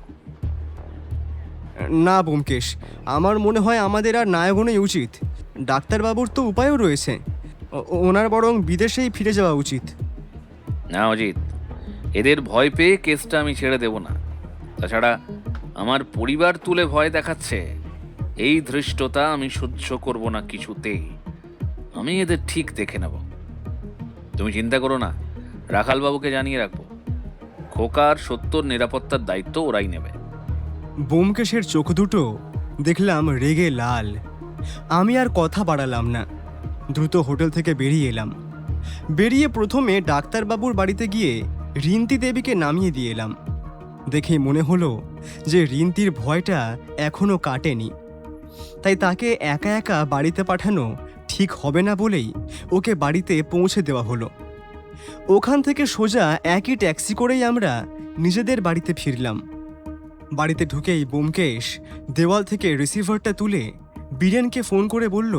না ব্যোমকেশ, আমার মনে হয় আমাদের আর না এগোনোই উচিত। ডাক্তারবাবুর তো উপায়ও রয়েছে, ওনার বরং বিদেশেই ফিরে যাওয়া উচিত। না অজিত, এদের ভয় পেয়ে কেসটা আমি ছেড়ে দেব না। তাছাড়া আমার পরিবার তুলে ভয় দেখাচ্ছে, এই ধৃষ্টতা আমি সহ্য করব না কিছুতেই। আমি এদের ঠিক দেখে নেব। তুমি চিন্তা করো না, রাখালবাবুকে জানিয়ে রাখবো। খোকার সত্যর নিরাপত্তার দায়িত্ব ওরাই নেবে। ব্যোমকেশের চোখ দুটো দেখলাম রেগে লাল। আমি আর কথা বাড়ালাম না, দ্রুত হোটেল থেকে বেরিয়ে এলাম। বেরিয়ে প্রথমে ডাক্তারবাবুর বাড়িতে গিয়ে রিন্তি দেবীকে নামিয়ে দিয়ে এলাম। দেখে মনে হলো যে রিন্তির ভয়টা এখনও কাটেনি। তাই তাকে একা একা বাড়িতে পাঠানো ঠিক হবে না বলেই ওকে বাড়িতে পৌঁছে দেওয়া হলো। ওখান থেকে সোজা একই ট্যাক্সি করেই আমরা নিজেদের বাড়িতে ফিরলাম। বাড়িতে ঢুকেই ব্যোমকেশ দেওয়াল থেকে রিসিভারটা তুলে বীরেনকে ফোন করে বলল,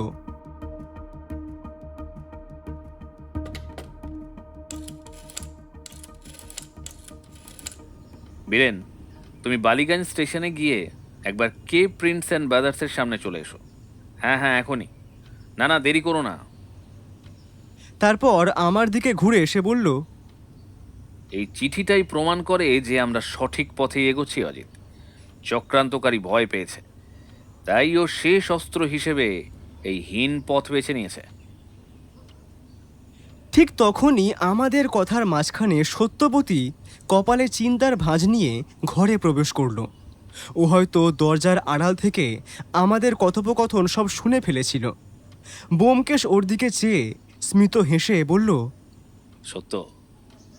বীরেন, তুমি বালিগঞ্জ স্টেশনে গিয়ে একবার কে প্রিন্টস অ্যান্ড ব্রাদার্সের সামনে চলে এসো। হ্যাঁ হ্যাঁ, এখনই। না না, দেরি করো না। তারপর আমার দিকে ঘুরে এসে বলল, এই চিঠিটাই প্রমাণ করে যে আমরা সঠিক পথে এগোচ্ছি অজিত। চক্রান্তকারী ভয় পেয়েছে, তাই ও শেষ অস্ত্র হিসেবে এই হীন পথ বেছে নিয়েছে। ঠিক তখনই আমাদের কথার মাঝখানে সত্যবতী কপালে চিন্তার ভাঁজ নিয়ে ঘরে প্রবেশ করলো। ও হয়তো দরজার আড়াল থেকে আমাদের কথোপকথন সব শুনে ফেলেছিল। ব্যোমকেশ ওর দিকে চেয়ে স্মিত হেসে বলল, সত্য,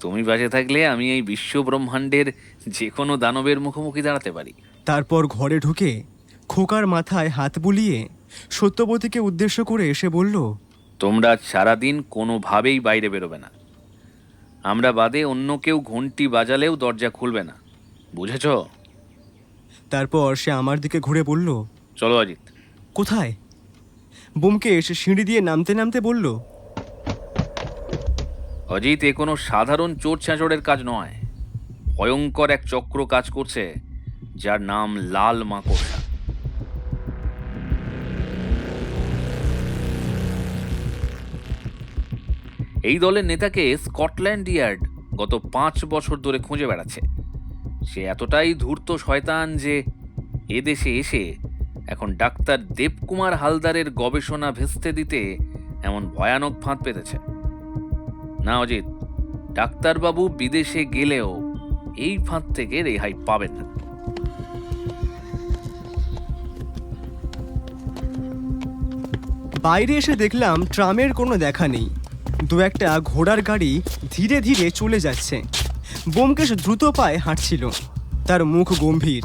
তুমি বাঁচে থাকলে আমি এই বিশ্ব ব্রহ্মাণ্ডের যে কোনো দানবের মুখোমুখি দাঁড়াতে পারি। তারপর ঘরে ঢুকে খোকার মাথায় হাত বুলিয়ে সত্যবতীকে উদ্দেশ্য করে এসে বলল, তোমরা সারাদিন কোনোভাবেই বাইরে বেরোবে না। আমরা বাদে অন্য কেউ ঘন্টি বাজালেও দরজা খুলবে না, বুঝেছ? তারপর সে আমার দিকে ঘুরে বলল, চলো অজিত। কোথায়? ব্যোমকেশ সিঁড়ি দিয়ে নামতে নামতে বলল, অজিত, এ কোনো সাধারণ চোর ছাঁচড়ের কাজ নয়। ভয়ঙ্কর এক চক্র কাজ করছে, যার নাম লাল মাকড়সা। এই দলের নেতাকে স্কটল্যান্ড ইয়ার্ড গত 5 বছর ধরে খুঁজে বেড়াচ্ছে। সে এতটাই ধূর্ত শয়তান যে এদেশে এসে এখন ডাক্তার দেবকুমার হালদারের গবেষণা ভেস্তে দিতে এমন ভয়ানক ফাঁদ পেতেছে। না অজিত, ডাক্তারবাবু বিদেশে গেলেও এই ফাঁদ থেকে রেহাই পাবেন না। বাইরে এসে দেখলাম ট্রামের কোনো দেখা নেই। দু একটা ঘোড়ার গাড়ি ধীরে ধীরে চলে যাচ্ছে। ব্যোমকেশ দ্রুত পায়ে হাঁটছিল, তার মুখ গম্ভীর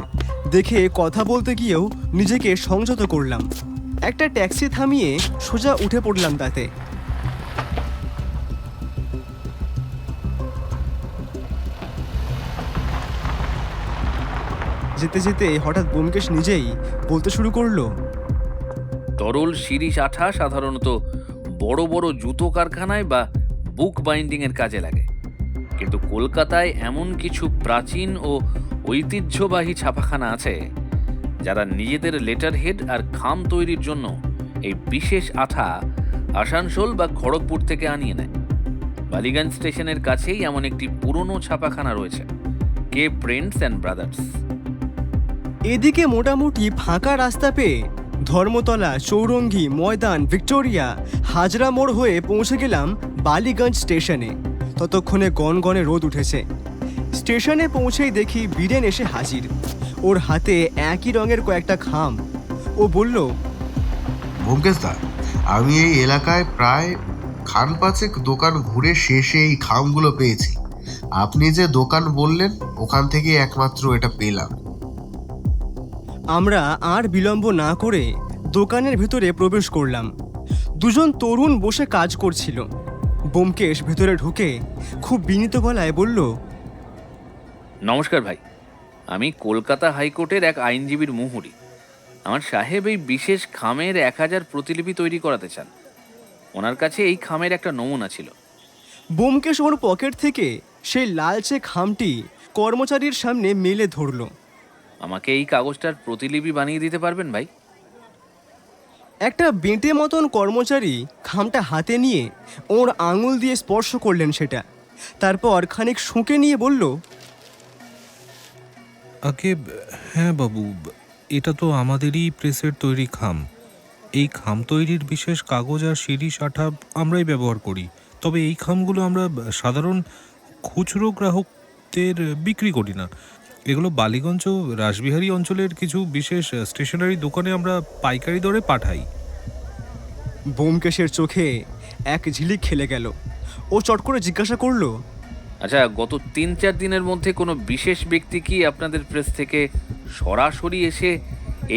দেখে কথা বলতে গিয়েও নিজেকে সংযত করলাম। একটা ট্যাক্সি থামিয়ে সোজা উঠে পড়লাম তাতে। যেতে যেতে হঠাৎ ব্যোমকেশ নিজেই বলতে শুরু করলো, তরল শিরিষ আঠা সাধারণত বড় বড় জুতো কারখানায় বা বুক বাইন্ডিং এর কাজে লাগে, কিন্তু কলকাতায় এমন কিছু প্রাচীন ও ঐতিহ্যবাহী ছাপাখানা আছে যারা নিজেদের লেটার হেড আর খাম তৈরির জন্য এই বিশেষ আঠা আসানসোল বা খড়গপুর থেকে আনিয়ে নেয়। বালিগঞ্জ স্টেশনের কাছেই এমন একটি পুরনো ছাপাখানা রয়েছে, কে প্রিন্টস অ্যান্ড ব্রাদার্স। এদিকে মোটামুটি ফাঁকা রাস্তা পেয়ে ধর্মতলা, চৌরঙ্গি, ময়দান, ভিক্টোরিয়া, হাজরা মোড় হয়ে পৌঁছে গেলাম বালিগঞ্জ স্টেশনে। ততক্ষণে গনগনে রোদ উঠেছে। স্টেশনে পৌঁছেই দেখি বীরেন এসে হাজির, ওর হাতে একই রঙের কয়েকটা খাম। ও বলল, ব্যোমকেশ দা, আমি এই এলাকায় প্রায় খান পাঁচেক দোকান ঘুরে শেষে এই খামগুলো পেয়েছি। আপনি যে দোকান বললেন ওখান থেকে একমাত্র এটা পেলাম। আমরা আর বিলম্ব না করে দোকানের ভেতরে প্রবেশ করলাম। দুজন তরুণ বসে কাজ করছিল। ব্যোমকেশ ভেতরে ঢুকে খুব বিনীত গলায় বলল, নমস্কার ভাই, আমি কলকাতা হাইকোর্টের এক আইনজীবীর মুহুরি। আমার সাহেব এই বিশেষ খামের 1000 প্রতিলিপি তৈরি করাতে চান। ওনার কাছে এই খামের একটা নমুনা ছিল। ব্যোমকেশ ওর পকেট থেকে সেই লালচে খামটি কর্মচারীর সামনে মেলে ধরল। আমাকে এই কাগজটার প্রতিলিপি বানিয়ে দিতে পারবেন ভাই? একটা বেঁটে মতন কর্মচারী খামটা হাতে নিয়ে ওর আঙুল দিয়ে স্পর্শ করলেন সেটা। তারপর খানিক শুঁকে নিয়ে বলল, আগে হ্যাঁ বাবু, এটা তো আমাদেরই প্রেসের তৈরি খাম। এই খাম তৈরির বিশেষ কাগজ আর শিরিষ আঠা আমরাই ব্যবহার করি। তবে এই খামগুলো আমরা সাধারণ খুচরো গ্রাহকদের বিক্রি করি না। এগুলো বালিগঞ্জ ও রাসবিহারী অঞ্চলের কিছু বিশেষ স্টেশনারি দোকানে আমরা পাইকারি দরে পাঠাই। ব্যোমকেশের চোখে এক ঝিলিক খেলে গেল। ও চট করে জিজ্ঞাসা করলো, আচ্ছা, গত 3-4 দিনের মধ্যে কোনো বিশেষ ব্যক্তি কি আপনাদের প্রেস থেকে সরাসরি এসে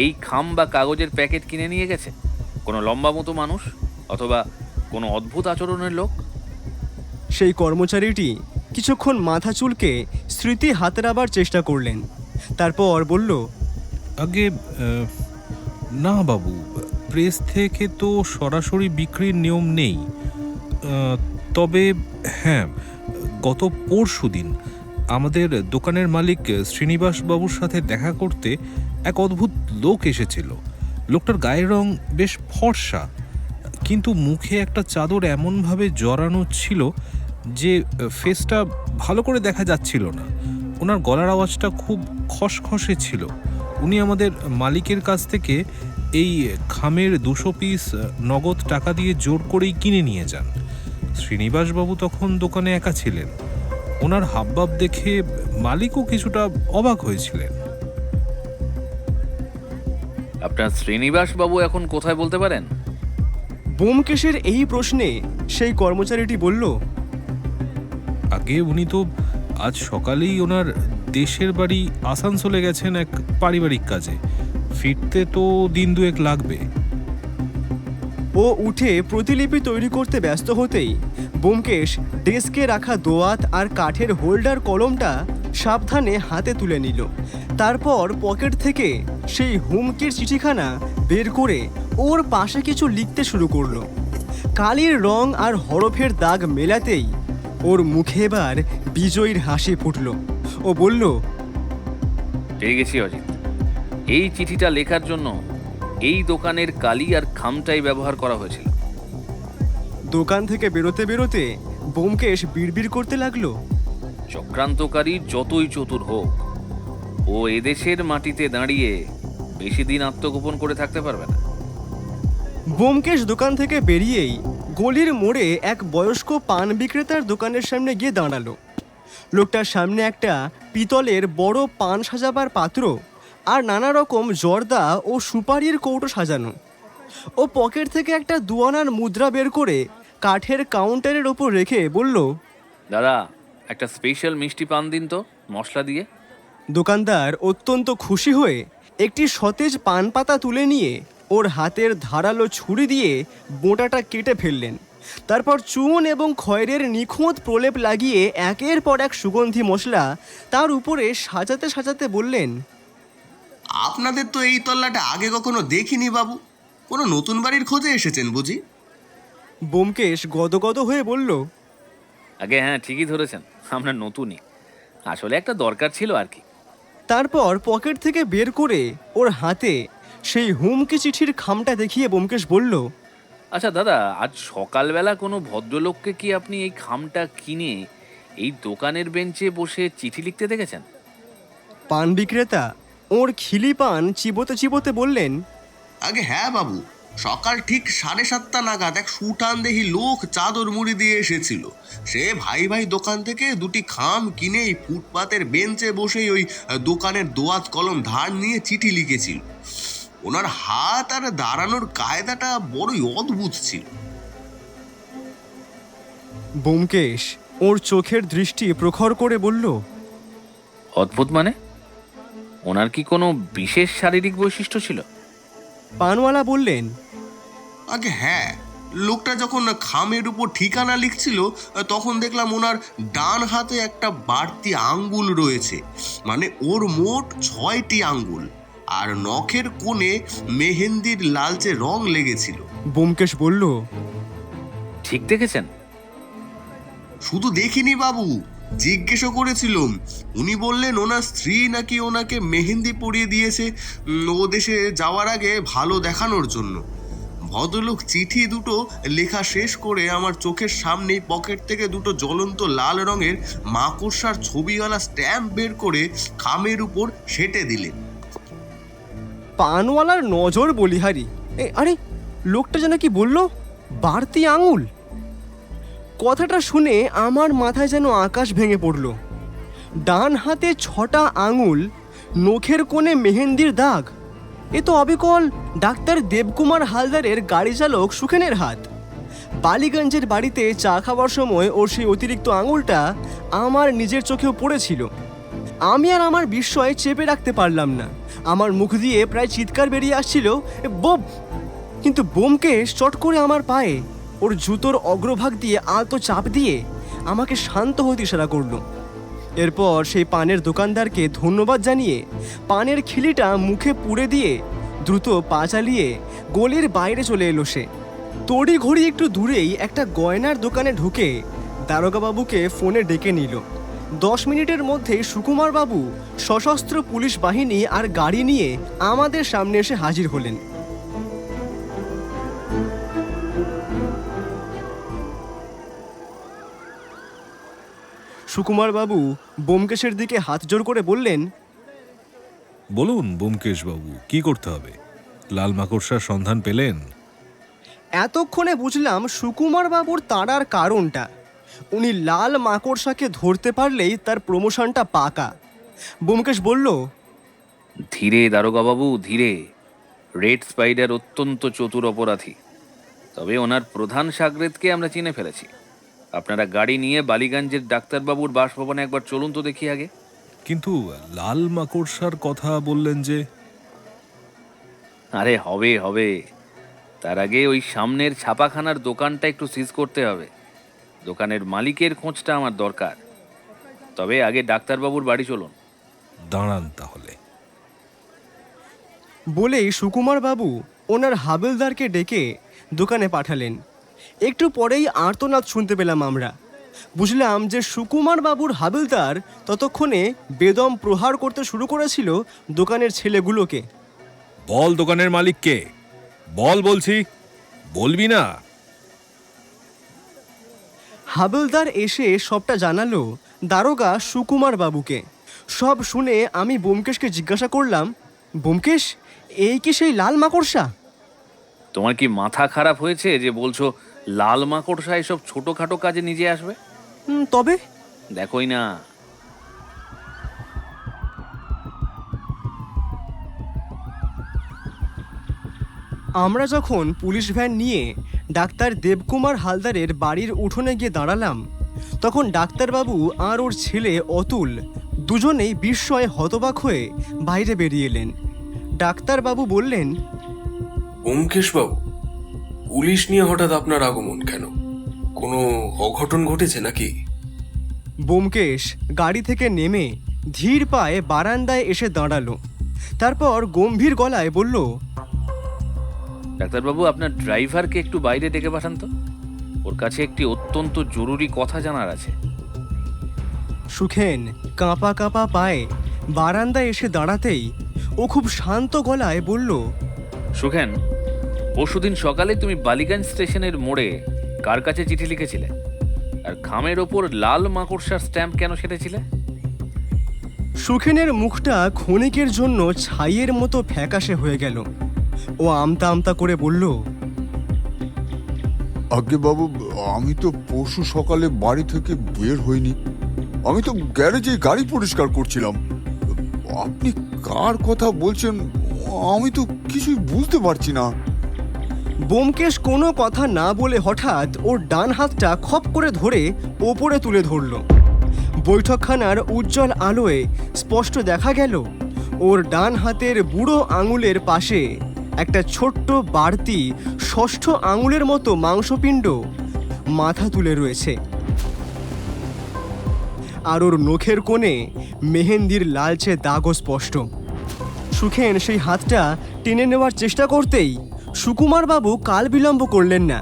এই খাম বা কাগজের প্যাকেট কিনে নিয়ে গেছে? কোনো লম্বা মতো মানুষ অথবা কোনো অদ্ভুত আচরণের লোক? সেই কর্মচারীটি কিছুক্ষণ মাথা চুলকে স্মৃতি হাতড়াবার চেষ্টা করলেন, তারপর বলল, আগে না বাবু, প্রেস থেকে তো সরাসরি বিক্রির নিয়ম নেই। তবে হ্যাঁ, গত পরশুদিন আমাদের দোকানের মালিক শ্রীনিবাস বাবুর সাথে দেখা করতে এক অদ্ভুত লোক এসেছিল। লোকটার গায়ের রং বেশ ফর্সা, কিন্তু মুখে একটা চাদর এমনভাবে জড়ানো ছিল যে ফেসটা ভালো করে দেখা যাচ্ছিল না। ওনার গলার আওয়াজটা খুব খসখসে ছিল। উনি আমাদের মালিকের কাছ থেকে এই খামের 200 পিস নগদ টাকা দিয়ে জোর করেই কিনে নিয়ে যান। শ্রীনিবাসবাবু তখন দোকানে একা ছিলেন। ওনার হাবভাব দেখে মালিকও কিছুটা অবাক হয়েছিলেন। আপনার শ্রীনিবাস বাবু এখন কোথায় বলতে পারেন? ব্যোমকেশের এই প্রশ্নে সেই কর্মচারীটি বলল, আগে উনি তো আজ সকালেই ওনার দেশের বাড়ি আসানসোলে গেছেন এক পারিবারিক কাজে। ফিরতে তো দিন দুয়েক লাগবে। ও উঠে প্রতিলিপি তৈরি করতে ব্যস্ত হতেই ব্যোমকেশ ডেস্কে রাখা দোয়াত আর কাঠের হোল্ডার কলমটা সাবধানে হাতে তুলে নিল। তারপর পকেট থেকে সেই হুমকির চিঠিখানা বের করে ওর পাশে কিছু লিখতে শুরু করলো। কালির রং আর হরফের দাগ মেলাতেই ওর মুখে এবার বিজয়ীর হাসি ফুটল। ও বলল, পেয়ে গেছি অজিত। এই চিঠিটা লেখার জন্য এই দোকানের কালি আর খামটাই ব্যবহার করা হয়েছিল। দোকান থেকে বেরোতে বেরোতে ব্যোমকেশ বিড়বিড় করতে লাগলো, চক্রান্তকারী যতই চতুর হোক, ও এদেশের মাটিতে দাঁড়িয়ে বেশি দিন আত্মগোপন করে থাকতে পারবে না। ব্যোমকেশ দোকান থেকে বেরিয়েই গলির মোড়ে এক বয়স্ক পান বিক্রেতার দোকানের সামনে গিয়ে দাঁড়ালো। লোকটার সামনে একটা পিতলের বড় পান সাজাবার পাত্র আর নানা রকম জর্দা ও সুপারির কৌটো সাজানো। ও পকেট থেকে একটা 2 আনার মুদ্রা বের করে কাঠের কাউন্টারের ওপর রেখে বলল, দাদা, একটা স্পেশাল মিষ্টি পান দিন তো, মশলা দিয়ে। দোকানদার অত্যন্ত খুশি হয়ে একটি সতেজ পান পাতা তুলে নিয়ে ওর হাতের ধারালো ছুরি দিয়ে বোঁটাটা কেটে ফেললেন। তারপর চুন এবং খয়েরের নিখুঁত প্রলেপ লাগিয়ে একের পর এক সুগন্ধি মশলা তার উপরে সাজাতে সাজাতে বললেন, আপনাদের তো এই তল্লাটা আগে কখনো দেখিনি বাবু। কোনো নতুন বাড়ির খোঁজে এসেছেন বুঝি? ব্যোমকেশ গদগদ হয়ে বলল, আগে হ্যাঁ, ঠিকই ধরেছেন, আমরা নতুনই, আসলে একটা দরকার ছিল আর কি। তারপর পকেট থেকে বের করে ওর হাতে সেই হুমকি চিঠির খামটা দেখিয়ে ব্যোমকেশ বলল, আচ্ছা দাদা, আজ সকালবেলা কোনো ভদ্রলোককে কি আপনি এই খামটা কিনে এই দোকানের বেঞ্চে বসে চিঠি লিখতে দেখেছেন? পান বিক্রেতা ওর খিলি পান চিবোতে চিবোতে বললেন, আগে হ্যাঁ বাবু, সকাল ঠিক 7:30 নাগাদ এক সুঠান দেহি লোক চাদর মুড়ি দিয়ে এসেছিল। সে ভাই ভাই দোকান থেকে 2টি খাম কিনে এই ফুটপাতের বেঞ্চে বসেই ওই দোকানের দোয়াত কলম ধার নিয়ে চিঠি লিখেছিল। ওনার হাত আর দাঁড়ানোর কায়দাটা বড়ই অদ্ভুত ছিল। ব্যোমকেশ ওর চোখের দৃষ্টি প্রখর করে বলল, অদ্ভুত মানে? ওনার কি কোনো বিশেষ শারীরিক বৈশিষ্ট্য ছিল? পানওয়ালা বললেন, আগে হ্যাঁ, লোকটা যখন খামের উপর ঠিকানা লিখছিল তখন দেখলাম ওনার ডান হাতে একটা বাড়তি আঙ্গুল রয়েছে। মানে ওর মোট 6টি আঙ্গুল, আর নখের কোণে মেহেন্দির লালচে রং লেগেছিল। ব্যোমকেশ বলল, ঠিক দেখেছেন? শুধু দেখিনি বাবু, জিজ্ঞেসও করেছিলাম। উনি বললেন ওনার স্ত্রী নাকি ওনাকে মেহেন্দি পরিয়ে দিয়েছে ও দেশে যাওয়ার আগে ভালো দেখানোর জন্য। ভদ্রলোক চিঠি দুটো লেখা শেষ করে আমার চোখের সামনেই পকেট থেকে 2টো জ্বলন্ত লাল রঙের মাকড়সার ছবিওয়ালা স্ট্যাম্প বের করে খামের উপর সেঁটে দিলেন। পানওয়ালার নজর বলিহারি। আরে লোকটা যেন কি বলল, বাড়তি আঙুল। কথাটা শুনে আমার মাথায় যেন আকাশ ভেঙে পড়ল। ডান হাতে 6টা আঙুল, নখের কোণে মেহেন্দির দাগ। এ তো অবিকল ডাক্তার দেবকুমার হালদারের গাড়ি চালক সুখেনের হাত। বালিগঞ্জের বাড়িতে চা খাওয়ার সময় ওর সেই অতিরিক্ত আঙুলটা আমার নিজের চোখেও পড়েছিল। আমি আর আমার বিস্ময় চেপে রাখতে পারলাম না। আমার মুখ দিয়ে প্রায় চিৎকার বেরিয়ে আসছিল, বোব! কিন্তু ব্যোমকেশ চট করে আমার পায়ে ওর জুতোর অগ্রভাগ দিয়ে আলতো চাপ দিয়ে আমাকে শান্ত হতে ইশারা করলো। এরপর সেই পানের দোকানদারকে ধন্যবাদ জানিয়ে পানের খিলিটা মুখে পুরে দিয়ে দ্রুত পা চালিয়ে গলির বাইরে চলে এলো সে। তড়ি ঘড়ি একটু দূরেই একটা গয়নার দোকানে ঢুকে দারোগাবাবুকে ফোনে ডেকে নিল। 10 মিনিটের মধ্যেই সুকুমার বাবু সশস্ত্র পুলিশ বাহিনী আর গাড়ি নিয়ে আমাদের সামনে এসে হাজির হলেন। সুকুমার বাবু ব্যোমকেশের দিকে হাত জোর করে বললেন, বলুন ব্যোমকেশ বাবু, কি করতে হবে? লাল মাকড়সার সন্ধান পেলেন? এতক্ষণে বুঝলাম সুকুমার বাবুর তাড়ার কারণটা। উনি লাল মাকড়সাকে ধরতে পারলেই তার প্রমোশনটা পাকা। ব্যোমকেশ বলল, ধীরে দারোগাবাবু, ধীরে। রেড স্পাইডার অত্যন্ত চতুর অপরাধী, তবে ওনার প্রধান সাগরেদকে আমরা চিনে ফেলেছি। আপনারা গাড়ি নিয়ে বালিগঞ্জের ডাক্তারবাবুর বাসভবনে একবার চলুন তো দেখি আগে। কিন্তু লাল মাকড়সার কথা বললেন যে? আরে হবে হবে, তার আগে ওই সামনের ছাপাখানার দোকানটা একটু সিজ করতে হবে। দোকানের মালিকের খোঁজটা আমার দরকার। তবে আগে ডাক্তারবাবুর বাড়ি চলুন। দাঁড়ান তাহলে। বলেই সুকুমার বাবু ওনার হাবিলদারকে ডেকে দোকানে পাঠালেন। একটু পরেই আর্তনাদ শুনতে পেলাম আমরা। বুঝলাম যে সুকুমার বাবুর হাবিলদার ততক্ষণে বেদম প্রহার করতে শুরু করেছিল দোকানের ছেলেগুলোকে। বল দোকানের মালিক কে? বল বলছি, বলবি না? হাবিলদার এসে সবটা জানালো দারোগা সুকুমার বাবুকে। সব শুনে আমি ব্যোমকেশকে জিজ্ঞাসা করলাম, ব্যোমকেশ, এই কি সেই লাল মাকড়সা? তোমার কি মাথা খারাপ হয়েছে যে বলছো লাল মাকড়সা এসব ছোটখাটো কাজে নিজে আসবে? তবে দেখোই না। আমরা যখন পুলিশ ভ্যান নিয়ে ডাক্তার দেবকুমার হালদারের বাড়ির উঠোনে গিয়ে দাঁড়ালাম, তখন ডাক্তারবাবু আর ওর ছেলে অতুল দুজনেই বিস্ময়ে হতবাক হয়ে বাইরে বেরিয়ে এলেন। ডাক্তারবাবু বললেন, ব্যোমকেশ বাবু, পুলিশ নিয়ে হঠাৎ আপনার আগমন কেন? কোনো অঘটন ঘটেছে নাকি? ব্যোমকেশ গাড়ি থেকে নেমে ধীর পায়ে বারান্দায় এসে দাঁড়ালো। তারপর গম্ভীর গলায় বলল, ডাক্তারবাবু, আপনার ড্রাইভারকে একটু বাইরে ডেকে পাঠান তো। ওর কাছে একটি অত্যন্ত জরুরি কথা জানার আছে। সুখেন কাঁপা কাঁপা পায়ে বারান্দায় এসে দাঁড়াতেই ও খুব শান্ত গলায় বলল, সুখেন, পরশুদিন সকালে তুমি বালিগঞ্জ স্টেশনের মোড়ে কার কাছে চিঠি লিখেছিলে? আর খামের ওপর লাল মাকড়সার স্ট্যাম্প কেন সেটেছিলে? সুখেনের মুখটা ক্ষণিকের জন্য ছাইয়ের মতো ফ্যাকাশে হয়ে গেল। ও আমতা আমতা করে বলল, আগে বাবু, আমি তো পরশু সকালে বাড়ি থেকে বের হইনি। আমি তো গ্যারেজে গাড়ি পরিষ্কার করছিলাম। আপনি কার কথা বলছেন আমি তো কিছুই বুঝতে পারছি না। ব্যোমকেশ কোনো কথা না বলে হঠাৎ ওর ডান হাতটা খপ করে ধরে ওপরে তুলে ধরল। বৈঠকখানার উজ্জ্বল আলোয় স্পষ্ট দেখা গেল ওর ডান হাতের বুড়ো আঙুলের পাশে একটা ছোট্ট বাড়তি ষষ্ঠ আঙুলের মতো মাংসপিণ্ড মাথা তুলে রয়েছে। আর ওর নখের কোণে মেহেন্দির লালচে দাগও স্পষ্ট। সুখেন সেই হাতটা টেনে নেওয়ার চেষ্টা করতেই সুকুমার বাবু কাল বিলম্ব করলেন না।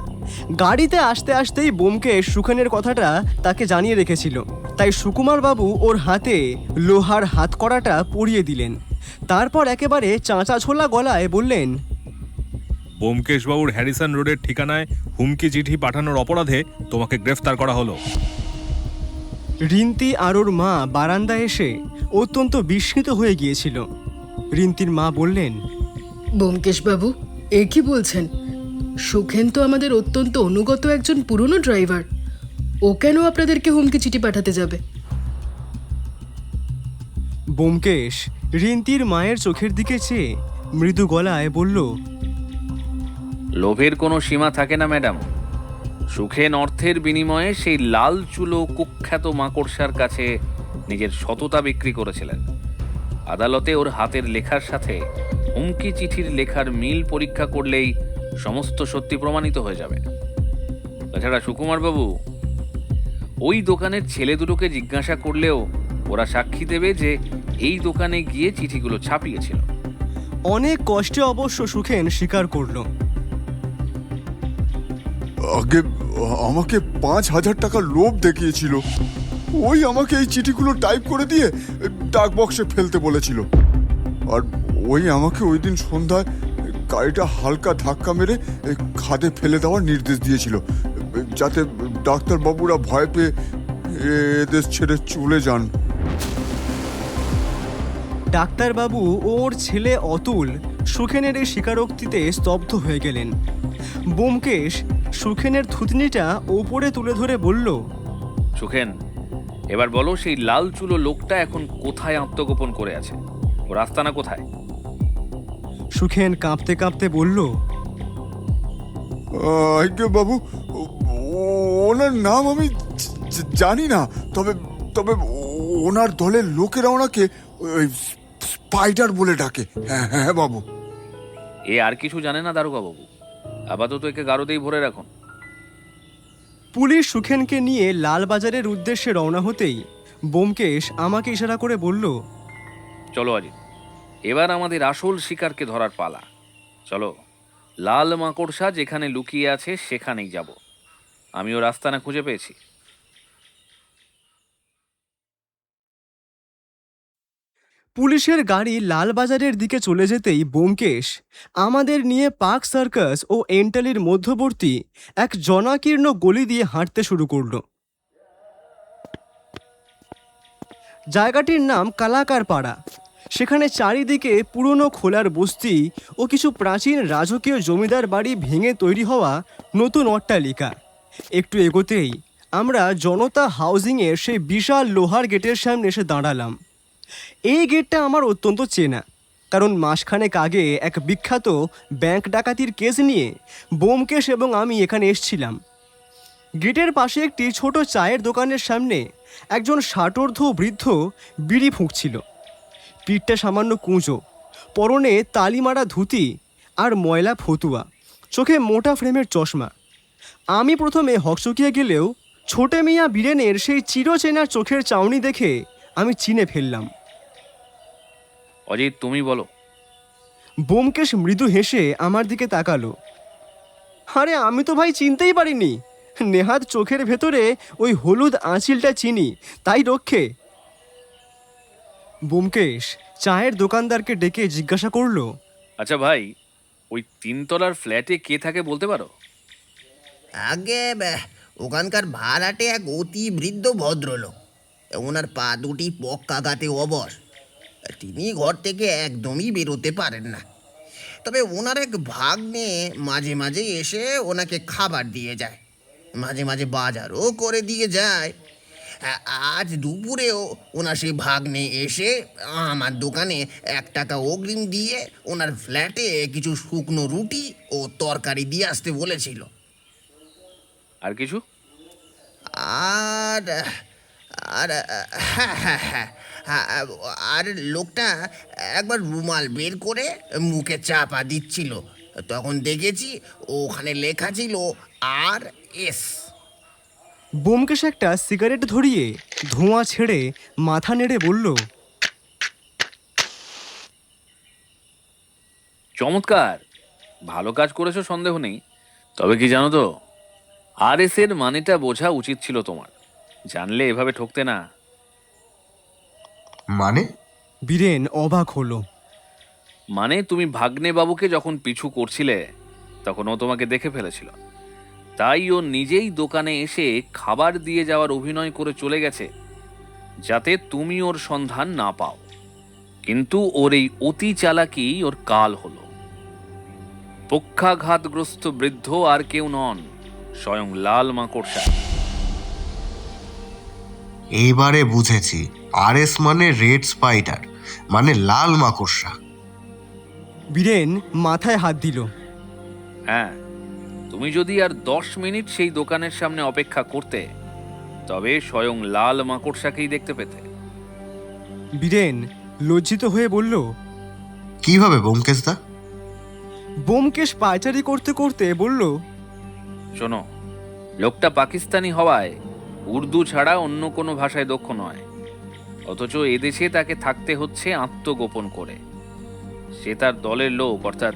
গাড়িতে আসতে আসতেই ব্যোমকেশ সুখেনের কথাটা তাকে জানিয়ে রেখেছিল, তাই সুকুমার বাবু ওর হাতে লোহার হাতকড়াটা পরিয়ে দিলেন। তারপর একেবারে চাঁচা ছোলা গলায় বললেন, ব্যোমকেশ বাবুর হ্যারিসন রোডের ঠিকানায় হুমকি চিঠি পাঠানোর অপরাধে তোমাকে গ্রেফতার করা হলো। রিন্তি আর ওর মা বারান্দায় এসে অত্যন্ত বিস্মিত হয়ে গিয়েছিল। রিন্তির মা বললেন, ব্যোমকেশ বাবু, এ কি বলছেন? সুখেন তো আমাদের অত্যন্ত অনুগত একজন পুরনো ড্রাইভার। ও কেন আপনাদেরকে হুমকি চিঠি পাঠাতে যাবে? ব্যোমকেশ রিন্তির মায়ের চোখের দিকে চেয়ে মৃদু গলায় বলল, লোভের কোনো সীমা থাকে না ম্যাডাম। সুখেন অর্থের বিনিময়ে সেই লাল চুলো কুখ্যাত মাকড়সার কাছে নিজের সততা বিক্রি করেছিলেন। আদালতে ওর হাতের লেখার সাথে হুমকি চিঠির লেখার মিল পরীক্ষা করলেই সমস্ত সত্যি প্রমাণিত হয়ে যাবে। তাছাড়া সুকুমার বাবু, ওই দোকানের ছেলে দুটোকে জিজ্ঞাসা করলেও ওরা সাক্ষী দেবে যে এই দোকানে গিয়ে চিঠিগুলো ছাপিয়েছিল। অনেক কষ্টে অবশ্য সুখেন স্বীকার করলো। আগে আমাকে 5,000 টাকা লোভ দেখিয়েছিল, ওই আমাকে এই চিঠিগুলো টাইপ করে দিয়ে ডাক বক্সে ফেলতে বলেছিল। আর ওই আমাকে ওই দিন সন্ধ্যায় গাড়িটা হালকা ধাক্কা মেরে খাদে ফেলে দেওয়ার নির্দেশ দিয়েছিল, যাতে ডাক্তারবাবুরা ভয় পেয়ে এদেশ ছেড়ে চলে যান। ডাক্তারবাবু ও ওর ছেলে অতুল সুখেনের এই স্বীকারোক্তিতে স্তব্ধ হয়ে গেলেন। ব্যোমকেশ সুখেনের থুতনিটা ওপরে তুলে ধরে বলল, সুখেন, এবার বলো সেই লাল চুলো লোকটা এখন কোথায় আত্মগোপন করে আছে? ওর আস্তানা কোথায়? সুখেন কাঁপতে কাঁপতে বলল, আজ্ঞে বাবু, ওনার নাম আমি জানি না, তবে তবে ওনার দলের লোকেরা ওনাকে স্পাইডার বলে ডাকে। হ্যাঁ হ্যাঁ বাবু। এ আর কিছু জানে না দারোগা বাবু, আপাতত একে গারদেই ভরে রাখুন। পুলিশ সুখেনকে নিয়ে লালবাজারের উদ্দেশ্যে রওনা হতেই ব্যোমকেশ আমাকে ইশারা করে বলল, চলো অজিত, এবার আমাদের আসল শিকারকে ধরার পালা। চলো, লাল মাকড়সা যেখানে লুকিয়ে আছে সেখানেই যাব। আমি ওর আস্তানা খুঁজে পেয়েছি। পুলিশের গাড়ি লালবাজারের দিকে চলে যেতেই ব্যোমকেশ আমাদের নিয়ে পার্ক সার্কাস ও এন্টালির মধ্যবর্তী এক জনাকীর্ণ গলি দিয়ে হাঁটতে শুরু করলো। জায়গাটির নাম কালাকার পাড়া। সেখানে চারিদিকে পুরনো খোলার বস্তি ও কিছু প্রাচীন রাজকীয় জমিদার বাড়ি ভেঙে তৈরি হওয়া নতুন অট্টালিকা। একটু এগোতেই আমরা জনতা হাউজিংয়ের সেই বিশাল লোহার গেটের সামনে এসে দাঁড়ালাম। এই গেটটা আমার অত্যন্ত চেনা, কারণ মাসখানেক আগে এক বিখ্যাত ব্যাংক ডাকাতির কেস নিয়ে ব্যোমকেশ এবং আমি এখানে এসেছিলাম। গেটের পাশে একটি ছোট চায়ের দোকানের সামনে একজন ষাটোর্ধ্ব বৃদ্ধ বিড়ি ফুঁকছিল। পিঠটা সামান্য কুঁজো, পরনে তালিমারা ধুতি আর ময়লা ফতুয়া, চোখে মোটা ফ্রেমের চশমা। আমি প্রথমে হকচকিয়ে গেলেও ছোটে মিয়া বীরেনের সেই চিরচেনা চোখের চাউনি দেখে আমি চিনে ফেললাম। অজিত, তুমি বলো। ব্যোমকেশ মৃদু হেসে আমার দিকে তাকালো। আরে আমি তো ভাই চিনতেই পারিনি, নেহাত চোখের ভেতরে ওই হলুদ আঁচিলটা চিনি, তাই রক্ষে। ব্যোমকেশ চায়ের দোকানদারকে ডেকে জিজ্ঞাসা করলো, আচ্ছা ভাই, ওই 3 তলার ফ্ল্যাটে কে থাকে বলতে পারো? আগে ওখানকার ভাড়াটে এক অতি বৃদ্ধ ভদ্রলোক, ওনার পা দুটি পক্কাঘাতে অবশ। তিনি ঘর থেকে একদমই বেরোতে পারেন না। তবে ওনার এক ভাগ্নে মাঝে মাঝে এসে ওনাকে খাবার দিয়ে যায়, মাঝে মাঝে বাজারও করে দিয়ে যায়। আজ দুপুরেও ওনার সেই ভাগ্নে এসে আমার দোকানে 1 টাকা অগ্রিম দিয়ে ওনার ফ্ল্যাটে কিছু শুকনো রুটি ও তরকারি দিয়ে আসতে বলেছিল। আর কিছু? আর আর হ্যাঁ হ্যাঁ হ্যাঁ আর লোকটা একবার রুমাল বের করে মুখে চাপা দিচ্ছিল, তখন দেখেছি ওখানে লেখা ছিল RS। ব্যোমকেশ একটা সিগারেট ধরিয়ে ধোঁয়া ছেড়ে মাথা নেড়ে বলল, চমৎকার, ভালো কাজ করেছো, সন্দেহ নেই। তবে কি জানো তো, RS এর মানেটা বোঝা উচিত ছিল তোমার। জানলে এভাবে ঠকতে না। মানে? বীরেন অবাক হলো। মানে তুমি ভাগ্নে বাবুকে যখন পিছু করছিলে তখন ও তোমাকে দেখে ফেলেছিল, তাই ও নিজেই দোকানে এসে খাবার দিয়ে যাওয়ার অভিনয় করে চলে গেছে, যাতে তুমি ওর সন্ধান না পাও। কিন্তু ওর এই অতি চালাকি ওর কাল হলো। পক্ষাঘাতগ্রস্ত বৃদ্ধ আর কেউ নন, স্বয়ং লাল মাকড়সা। এইবারে বুঝেছি, RS মানে রেড স্পাইডার, মানে লাল মাকড়সা। বীরেন মাথায় হাত দিল। হ্যাঁ, তুমি যদি আর 10 মিনিট সেই দোকানের সামনে অপেক্ষা করতে, তবে স্বয়ং লাল মাকড়সাকেই দেখতে পেতে। বীরেন লজ্জিত হয়ে বলল, কিভাবে ব্যোমকেশদা? ব্যোমকেশ পায়চারি করতে করতে বলল, শোনো, লোকটা পাকিস্তানি হওয়ায় ও উর্দু ছাড়া অন্য কোনো ভাষায় দক্ষ নয়, অথচ এদেশে তাকে থাকতে হচ্ছে আত্মগোপন করে। সে তার দলের লোক অর্থাৎ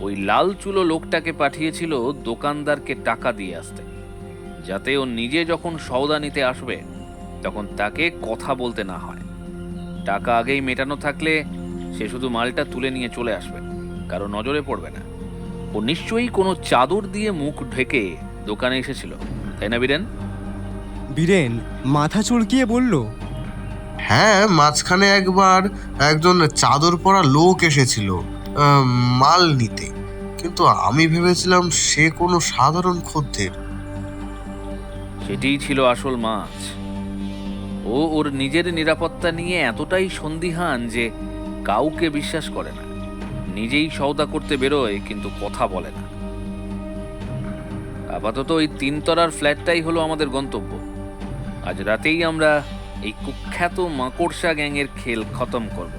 ওই লাল চুলো লোকটাকে পাঠিয়েছিল দোকানদারকে টাকা দিয়ে আসতে, যাতে ও নিজে যখন সওদা নিতে আসবে তখন তাকে কথা বলতে না হয়। টাকা আগেই মেটানো থাকলে সে শুধু মালটা তুলে নিয়ে চলে আসবে, কারো নজরে পড়বে না। ও নিশ্চয়ই কোনো চাদর দিয়ে মুখ ঢেকে দোকানে এসেছিল, তাই না বীরেন? বীরেন মাথা চুলকিয়ে বলল, হ্যাঁ, মাঝখানে একবার একজন চাদর পরা লোক এসেছিল মাল নিতে, কিন্তু আমি ভেবেছিলাম সে কোনো সাধারণ খদ্দের। সেটিই ছিল আসল মাছ। ও ওর নিজের নিরাপত্তা নিয়ে এতটাই সন্দিহান যে কাউকে বিশ্বাস করে না। নিজেই সওদা করতে বেরোয় কিন্তু কথা বলে না। আপাতত ওই 3 তলার ফ্ল্যাটটাই হলো আমাদের গন্তব্য। আজ রাতেই আমরা এই কুখ্যাত মাকড়সা গ্যাংয়ের খেল খতম করব।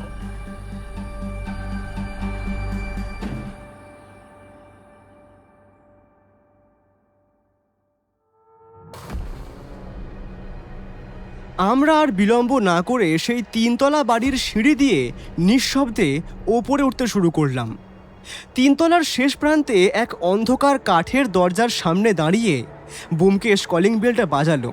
আমরা আর বিলম্ব না করে সেই 3 তলা বাড়ির সিঁড়ি দিয়ে নিঃশব্দে ওপরে উঠতে শুরু করলাম। 3 তলার শেষ প্রান্তে এক অন্ধকার কাঠের দরজার সামনে দাঁড়িয়ে ব্যোমকেশ কলিং বেলটা বাজালো।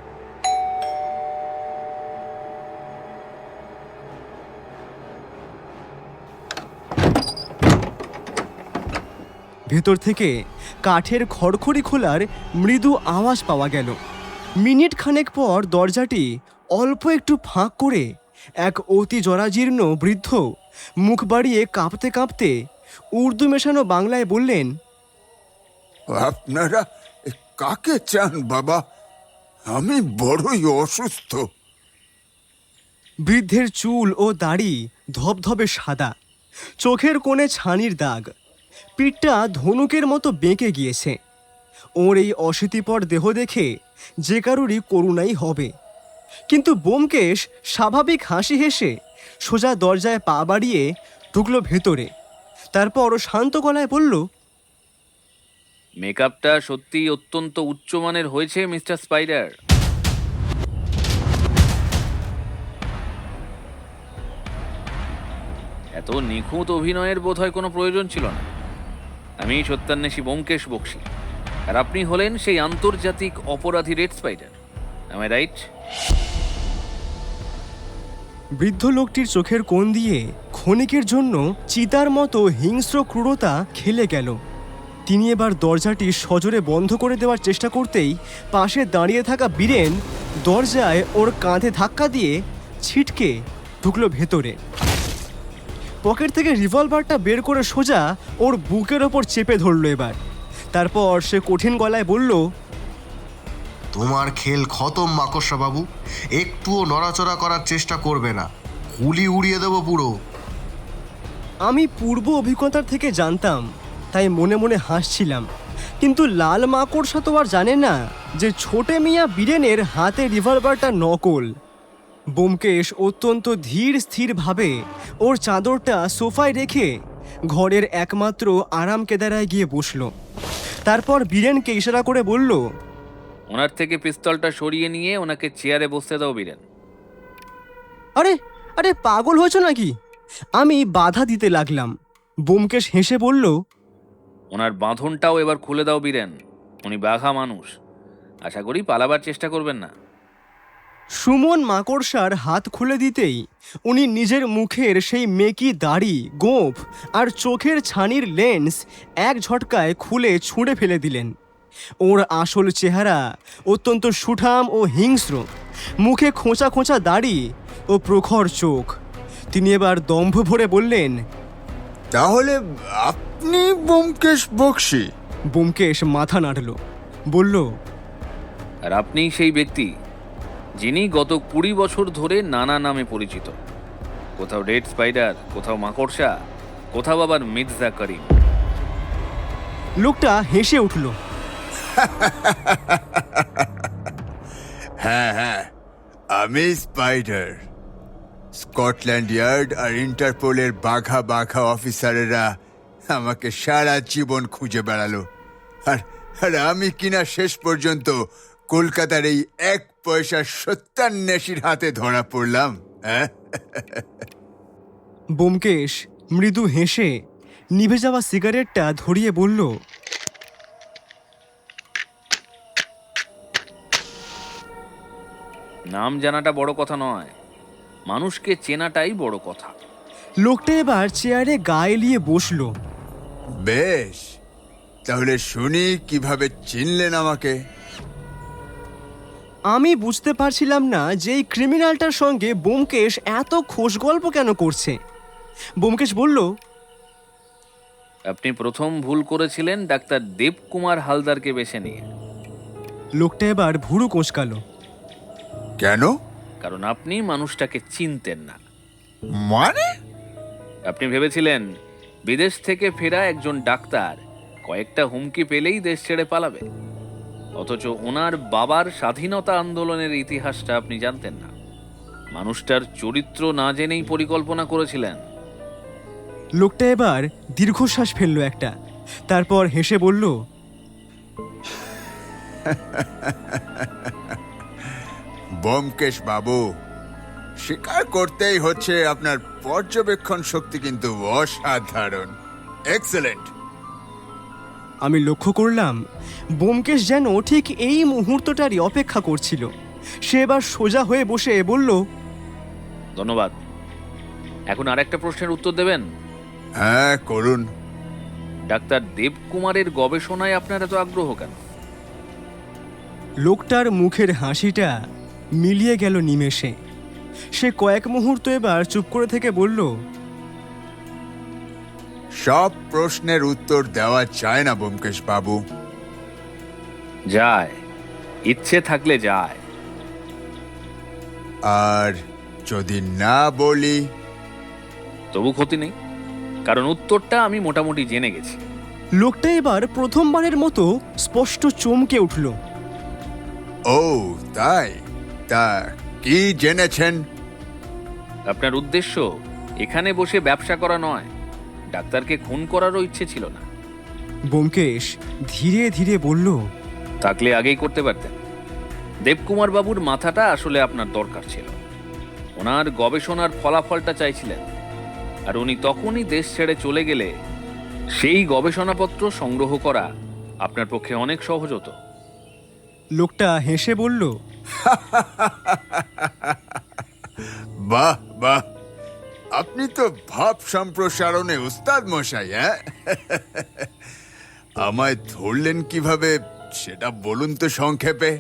ভেতর থেকে কাঠের খড়খড়ি খোলার মৃদু আওয়াজ পাওয়া গেল। মিনিট খানেক পর দরজাটি অল্প একটু ফাঁক করে এক অতি জরাজীর্ণ বৃদ্ধ মুখ বাড়িয়ে কাঁপতে কাঁপতে উর্দু মেশানো বাংলায় বললেন, আপনারা কাকে চান বাবা? আমি বড়ই অসুস্থ। বৃদ্ধের চুল ও দাড়ি ধবধবে সাদা, চোখের কোণে ছানির দাগ, পিঠটা ধনুকের মতো বেঁকে গিয়েছে। ওর এই অশীতিপর দেহ দেখে যে কারুরই করুণাই হবে। কিন্তু ব্যোমকেশ স্বাভাবিক হাসি হেসে সোজা দরজায় পা বাড়িয়ে ঢুকলো ভেতরে। তারপর শান্ত গলায় বলল, মেকআপটা সত্যিই অত্যন্ত উচ্চমানের হয়েছে মিস্টার স্পাইডার। এত নিখুঁত অভিনয়ের বোধহয় কোনো প্রয়োজন ছিল না। আমি সত্যান্বেষী ব্যোমকেশ বক্সী, আর আপনি হলেন সেই আন্তর্জাতিক অপরাধী red spider. Am I right? বৃদ্ধ লোকটির চোখের কোণ দিয়ে ক্ষণিকের জন্য চিতার মতো হিংস্র ক্রূরতা খেলে গেল। তিনি এবার দরজাটি সজোরে বন্ধ করে দেওয়ার চেষ্টা করতেই পাশে দাঁড়িয়ে থাকা বীরেন দরজায় ওর কাঁধে ধাক্কা দিয়ে ছিটকে ঢুকলো ভেতরে। পকেট থেকে রিভলভারটা বের করে সোজা ওর বুকের ওপর চেপে ধরলো এবার। তারপর সে কঠিন গলায় বলল, তোমার খেল খতম মাকড়সা বাবু, একটুও নড়াচড়া করার চেষ্টা করবে না, গুলি উড়িয়ে দেবো পুরো। আমি পূর্ব অভিজ্ঞতার থেকে জানতাম, তাই মনে মনে হাসছিলাম। কিন্তু লাল মাকড়সা তো আর জানে না যে ছোটে মিয়া বীরেনের হাতে রিভলভারটা নকল। ব্যোমকেশ অত্যন্ত ধীর স্থিরভাবে ওর চাদরটা সোফায় রেখে ঘরের একমাত্র আরাম কেদারায় গিয়ে বসল। তারপর বীরেনকে ইশারা করে বলল, ওনার থেকে পিস্তলটা সরিয়ে নিয়ে ওনাকে চেয়ারে বসতে দাও বীরেন। আরে আরে পাগল হয়েছ নাকি? আমি বাধা দিতে লাগলাম। ব্যোমকেশ হেসে বলল, ওনার বাঁধনটাও এবার খুলে দাও বীরেন। উনি বাঘা মানুষ, আশা করি পালাবার চেষ্টা করবেন না। সুমন মাকড়সার হাত খুলে দিতেই উনি নিজের মুখের সেই মেকি দাড়ি, গোঁফ আর চোখের ছানির লেন্স এক ঝটকায় খুলে ছুঁড়ে ফেলে দিলেন। ওর আসল চেহারা অত্যন্ত সুঠাম ও হিংস্র, মুখে খোঁচা খোঁচা দাড়ি ও প্রখর চোখ। তিনি এবার দম্ভ ভরে বললেন, তাহলে আপনি ব্যোমকেশ বক্সী? ব্যোমকেশ মাথা নাড়ল, বলল, আর আপনিই সেই ব্যক্তি যিনি গত 20 বছর ধরে নানা নামে পরিচিত। কোথাও রেড স্পাইডার, কোথাও মাকড়সা, কোথাও আবার মির্জা করিম। লোকটা হেসে উঠল। হ্যাঁ হ্যাঁ, আমি স্পাইডার। স্কটল্যান্ড ইয়ার্ড আর ইন্টারপোলের বাঘা বাঘা অফিসারেরা আমাকে সারা জীবন খুঁজে বেড়ালো, আর আমি কিনা শেষ পর্যন্ত কলকাতার এই এক পয়সার সত্যান্বেষীর হাতে ধরা পড়লাম, হ্যাঁ? ব্যোমকেশ মৃদু হেসে নিভে যাওয়া সিগারেটটা ধরিয়ে বলল, নাম জানাটা বড় কথা নয়, মানুষকে চেনাটাই বড় কথা। লোকটা এবার চেয়ারে গা এলিয়ে বসলো। বেশ, তাহলে শুনি কিভাবে চিনলেন আমাকে? আমি বুঝতে পারছিলাম না যে এই ক্রিমিনালটার সঙ্গে ব্যোমকেশ এত খোশ গল্প কেন করছে। ব্যোমকেশ বলল, আপনি প্রথম ভুল করেছিলেন ডাক্তার দেবকুমার হালদারকে বেছে নিয়ে। লোকটা এবার ভুরু কোঁচকালো। কেন? কারণ আপনি মানুষটাকে চিনতেন না। মানে? আপনি ভেবেছিলেন বিদেশ থেকে ফেরা একজন ডাক্তার কয়েকটা হুমকি পেলেই দেশ ছেড়ে পালাবে, অথচ ওনার বাবার স্বাধীনতা আন্দোলনের ইতিহাসটা আপনি জানতেন না। মানুষটার চরিত্র না জেনেই পরিকল্পনা করেছিলেন। লোকটা এবার দীর্ঘশ্বাস ফেললো একটা, তারপর হেসে বলল, ব্যোমকেশ বাবু, স্বীকার করতেই হচ্ছে আপনার পর্যবেক্ষণ শক্তি কিন্তু অসাধারণ। এক্সেলেন্ট। আমি লক্ষ্য করলাম ব্যোমকেশ যেন ঠিক এই মুহূর্তটারই অপেক্ষা করছিল। সে এবার সোজা হয়ে বসে বলল, ধন্যবাদ। এখন আরেকটা প্রশ্নের উত্তর দেবেন? হ্যাঁ, করুন। ডাক্তার দেবকুমারের গবেষণায় আপনার এত আগ্রহ কেন? লোকটার মুখের হাসিটা মিলিয়ে গেল নিমেষে। সে কয়েক মুহূর্ত এবার চুপ করে থেকে বলল, সব প্রশ্নের উত্তর দেওয়া যায় না ব্যোমকেশ বাবু। যায়, ইচ্ছে থাকলে যায়। আর যদি না বলি? তবু ক্ষতি নেই, কারণ উত্তরটা আমি মোটামুটি জেনে গেছি। লোকটা এবার প্রথমবারের মতো স্পষ্ট চমকে উঠল। ও তাই? তা কি জেনেছেন? আপনার উদ্দেশ্য এখানে বসে ব্যবসা করা নয়, ডাক্তারকে খুন করারও ইচ্ছে ছিল না। ব্যোমকেশ ধীরে ধীরে বলল, থাকলে আগেই করতে পারতেন। দেবকুমার বাবুর মাথাটা আসলে আপনার দরকার ছিল। ওনার গবেষণার ফলাফলটা চাইছিলেন, আর উনি তখনই দেশ ছেড়ে চলে গেলে সেই গবেষণাপত্র সংগ্রহ করা আপনার পক্ষে অনেক সহজ হতো। লোকটা হেসে বলল, বাহ বাহ, আপনি তো ভাব সম্প্রসারণে উস্তাদ মশাই, হ্যাঁ? আমায় ধরলেন কিভাবে সেটা বলুন তো সংক্ষেপে।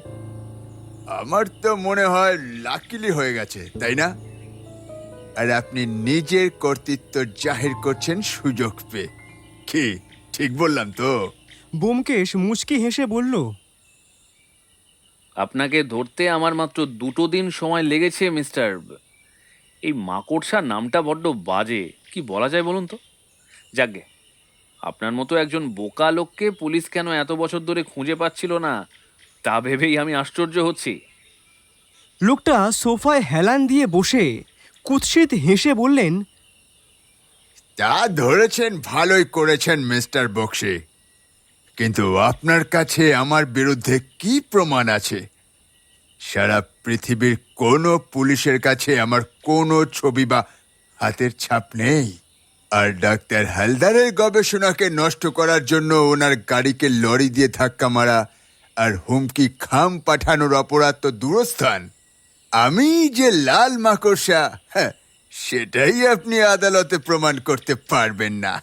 আমার তো মনে হয় লাকিলি হয়ে গেছে, তাই না? আর আপনি নিজের কর্তৃত্ব জাহির করছেন সুযোগ পেয়ে। কি ঠিক বললাম তো? ব্যোমকেশ মুচকি হেসে বলল, আপনাকে ধরতে আমার মাত্র 2 দিন সময় লেগেছে মিস্টার। এই মাকড়সা নামটা বড্ড বাজে, কি বলা যায় বলুন তো? যাকগে, আপনার মতো একজন বোকা লোককে পুলিশ কেন এত বছর ধরে খুঁজে পাচ্ছিল না তা ভেবেই আমি আশ্চর্য হচ্ছি। লোকটা সোফায় হেলান দিয়ে বসে কুৎসিত হেসে বললেন, তা ধরেছেন, ভালোই করেছেন মিস্টার বক্সি। কিন্তু আপনার কাছে আমার বিরুদ্ধে কি প্রমাণ আছে? সারা পৃথিবীর কোনো পুলিশের কাছে আমার কোনো ছবি বা হাতের ছাপ নেই। আর ডাক্তার হালদারের গবেষণাকে নষ্ট করার জন্য ওনার গাড়িকে লরি দিয়ে ধাক্কা মারা আর হুমকি খাম পাঠানোর অপরাধ তো দূরস্থান। আমি যে লাল মাকড়সা, হ্যাঁ, সেটাই আপনি আদালতে প্রমাণ করতে পারবেন না।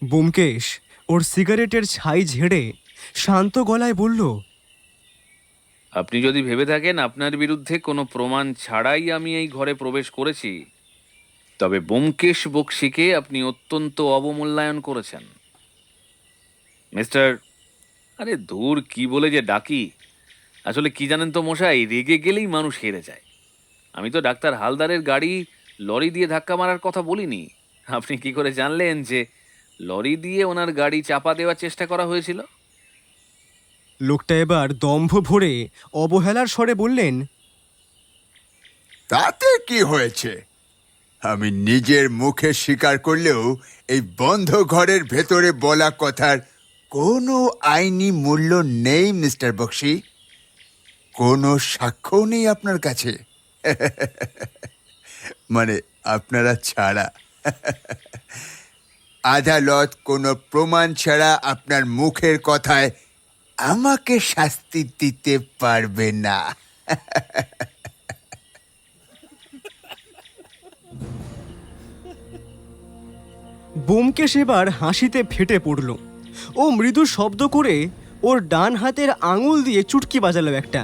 ব্যোমকেশ ওর সিগারেটের ছাই ঝেড়ে শান্ত গলায় বলল, আপনি যদি ভেবে থাকেন আপনার বিরুদ্ধে কোনো প্রমাণ ছাড়াই আমি এই ঘরে প্রবেশ করেছি, তবে ব্যোমকেশ বক্সিকে আপনি অত্যন্ত অবমূল্যায়ন করেছেন মিস্টার। আরে দূর, কি বলে যে ডাকি। আসলে কি জানেন তো মশাই, রেগে গেলেই মানুষ হেরে যায়। আমি তো ডাক্তার হালদারের গাড়ি লরি দিয়ে ধাক্কা মারার কথা বলিনি। আপনি কি করে জানলেন যে লরি দিয়ে ওনার গাড়ি চাপা দেওয়ার চেষ্টা করা হয়েছিল? লোকটা এবার দম্ভ ভরে অবহেলার স্বরে বললেন, তাতে কি হয়েছে? আমি নিজের মুখে স্বীকার করলেও এই বন্ধ ঘরের ভেতরে বলা কথার কোনো আইনি মূল্য নেই মিস্টার বক্সি, কোনো সাক্ষ্য নেই আপনার কাছে। মানে আপনারা ছাড়া। আদালত কোনো প্রমাণ ছাড়া আপনার মুখের কথায় আমাকে শাস্তি দিতে পারবে না। ব্যোমকেশ এবার হাসিতে ফেটে পড়ল। ও মৃদু শব্দ করে ওর ডান হাতের আঙুল দিয়ে চুটকি বাজালো একটা।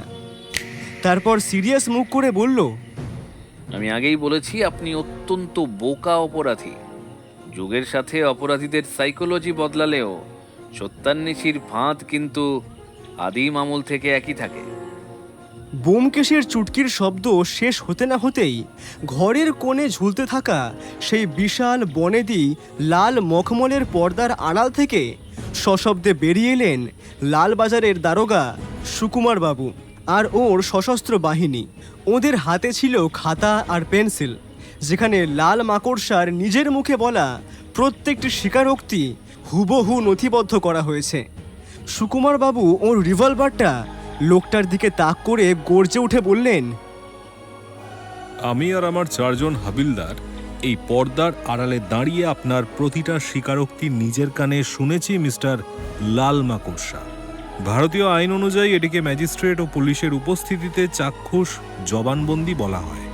তারপর সিরিয়াস মুখ করে বলল, আমি আগেই বলেছি আপনি অত্যন্ত বোকা অপরাধী। যুগের সাথে অপরাধীদের সাইকোলজি বদলালেও সত্যান্বেষীর ফাঁদ কিন্তু আদিম আমল থেকে একই থাকে। ব্যোমকেশের চুটকির শব্দ শেষ হতে না হতেই ঘরের কোণে ঝুলতে থাকা সেই বিশাল বনেদি লাল মখমলের পর্দার আড়াল থেকে সশব্দে বেরিয়ে এলেন লালবাজারের দারোগা সুকুমার বাবু আর ওর সশস্ত্র বাহিনী। ওদের হাতে ছিল খাতা আর পেন্সিল, যেখানে লাল মাকড়সার নিজের মুখে বলা প্রত্যেকটি স্বীকারোক্তি হুবহু নথিবদ্ধ করা হয়েছে। সুকুমার বাবু ওর রিভলভারটা লোকটার দিকে তাক করে গর্জে উঠে বললেন, আমি আর আমার 4 জন হাবিলদার এই পর্দার আড়ালে দাঁড়িয়ে আপনার প্রতিটা স্বীকারোক্তি নিজের কানে শুনেছি মিস্টার লাল মাকড়সা। ভারতীয় আইন অনুযায়ী এটিকে ম্যাজিস্ট্রেট ও পুলিশের উপস্থিতিতে চাক্ষুষ জবানবন্দি বলা হয়,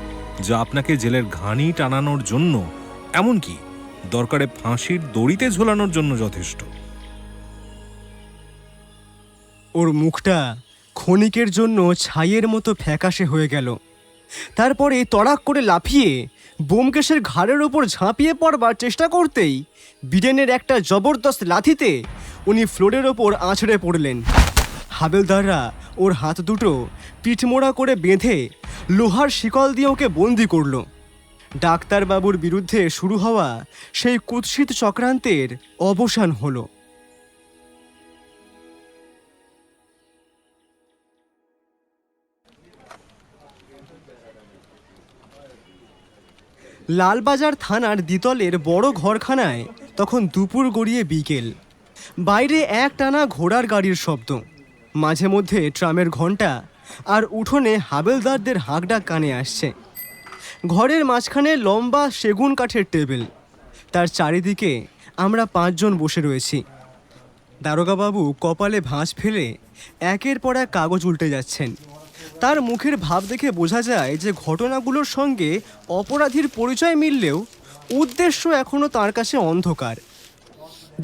যা আপনাকে জেলের ঘানি টানানোর জন্য, এমনকি দরকারে ফাঁসির দড়িতে ঝোলানোর জন্য যথেষ্ট। ওর মুখটা ক্ষণিকের জন্য ছাইয়ের মতো ফ্যাকাশে হয়ে গেল। তারপরে তড়াক করে লাফিয়ে ব্যোমকেশের ঘাড়ের ওপর ঝাঁপিয়ে পড়বার চেষ্টা করতেই বিডেনের একটা জবরদস্ত লাথিতে উনি ফ্লোরের ওপর আছড়ে পড়লেন। হাবেলদাররা ওর হাত দুটো পিঠমোড়া করে বেঁধে লোহার শিকল দিয়ে ওকে বন্দি করল। ডাক্তারবাবুর বিরুদ্ধে শুরু হওয়া সেই কুৎসিত চক্রান্তের অবসান হলো। লালবাজার থানার দ্বিতলের বড় ঘরখানায় তখন দুপুর গড়িয়ে বিকেল। বাইরে একটানা ঘোড়ার গাড়ির শব্দ, মাঝে মধ্যে ট্রামের ঘণ্টা, আর উঠোনে হাবেলদারদের হাঁকডাক কানে আসছে। ঘরের মাঝখানে লম্বা সেগুন কাঠের টেবিল, তার চারিদিকে আমরা 5 জন বসে রয়েছি। দারোগাবাবু কপালে ভাঁজ ফেলে একের পর এক কাগজ উল্টে যাচ্ছেন। তার মুখের ভাব দেখে বোঝা যায় যে ঘটনাগুলোর সঙ্গে অপরাধীর পরিচয় মিললেও উদ্দেশ্য এখনও তার কাছে অন্ধকার।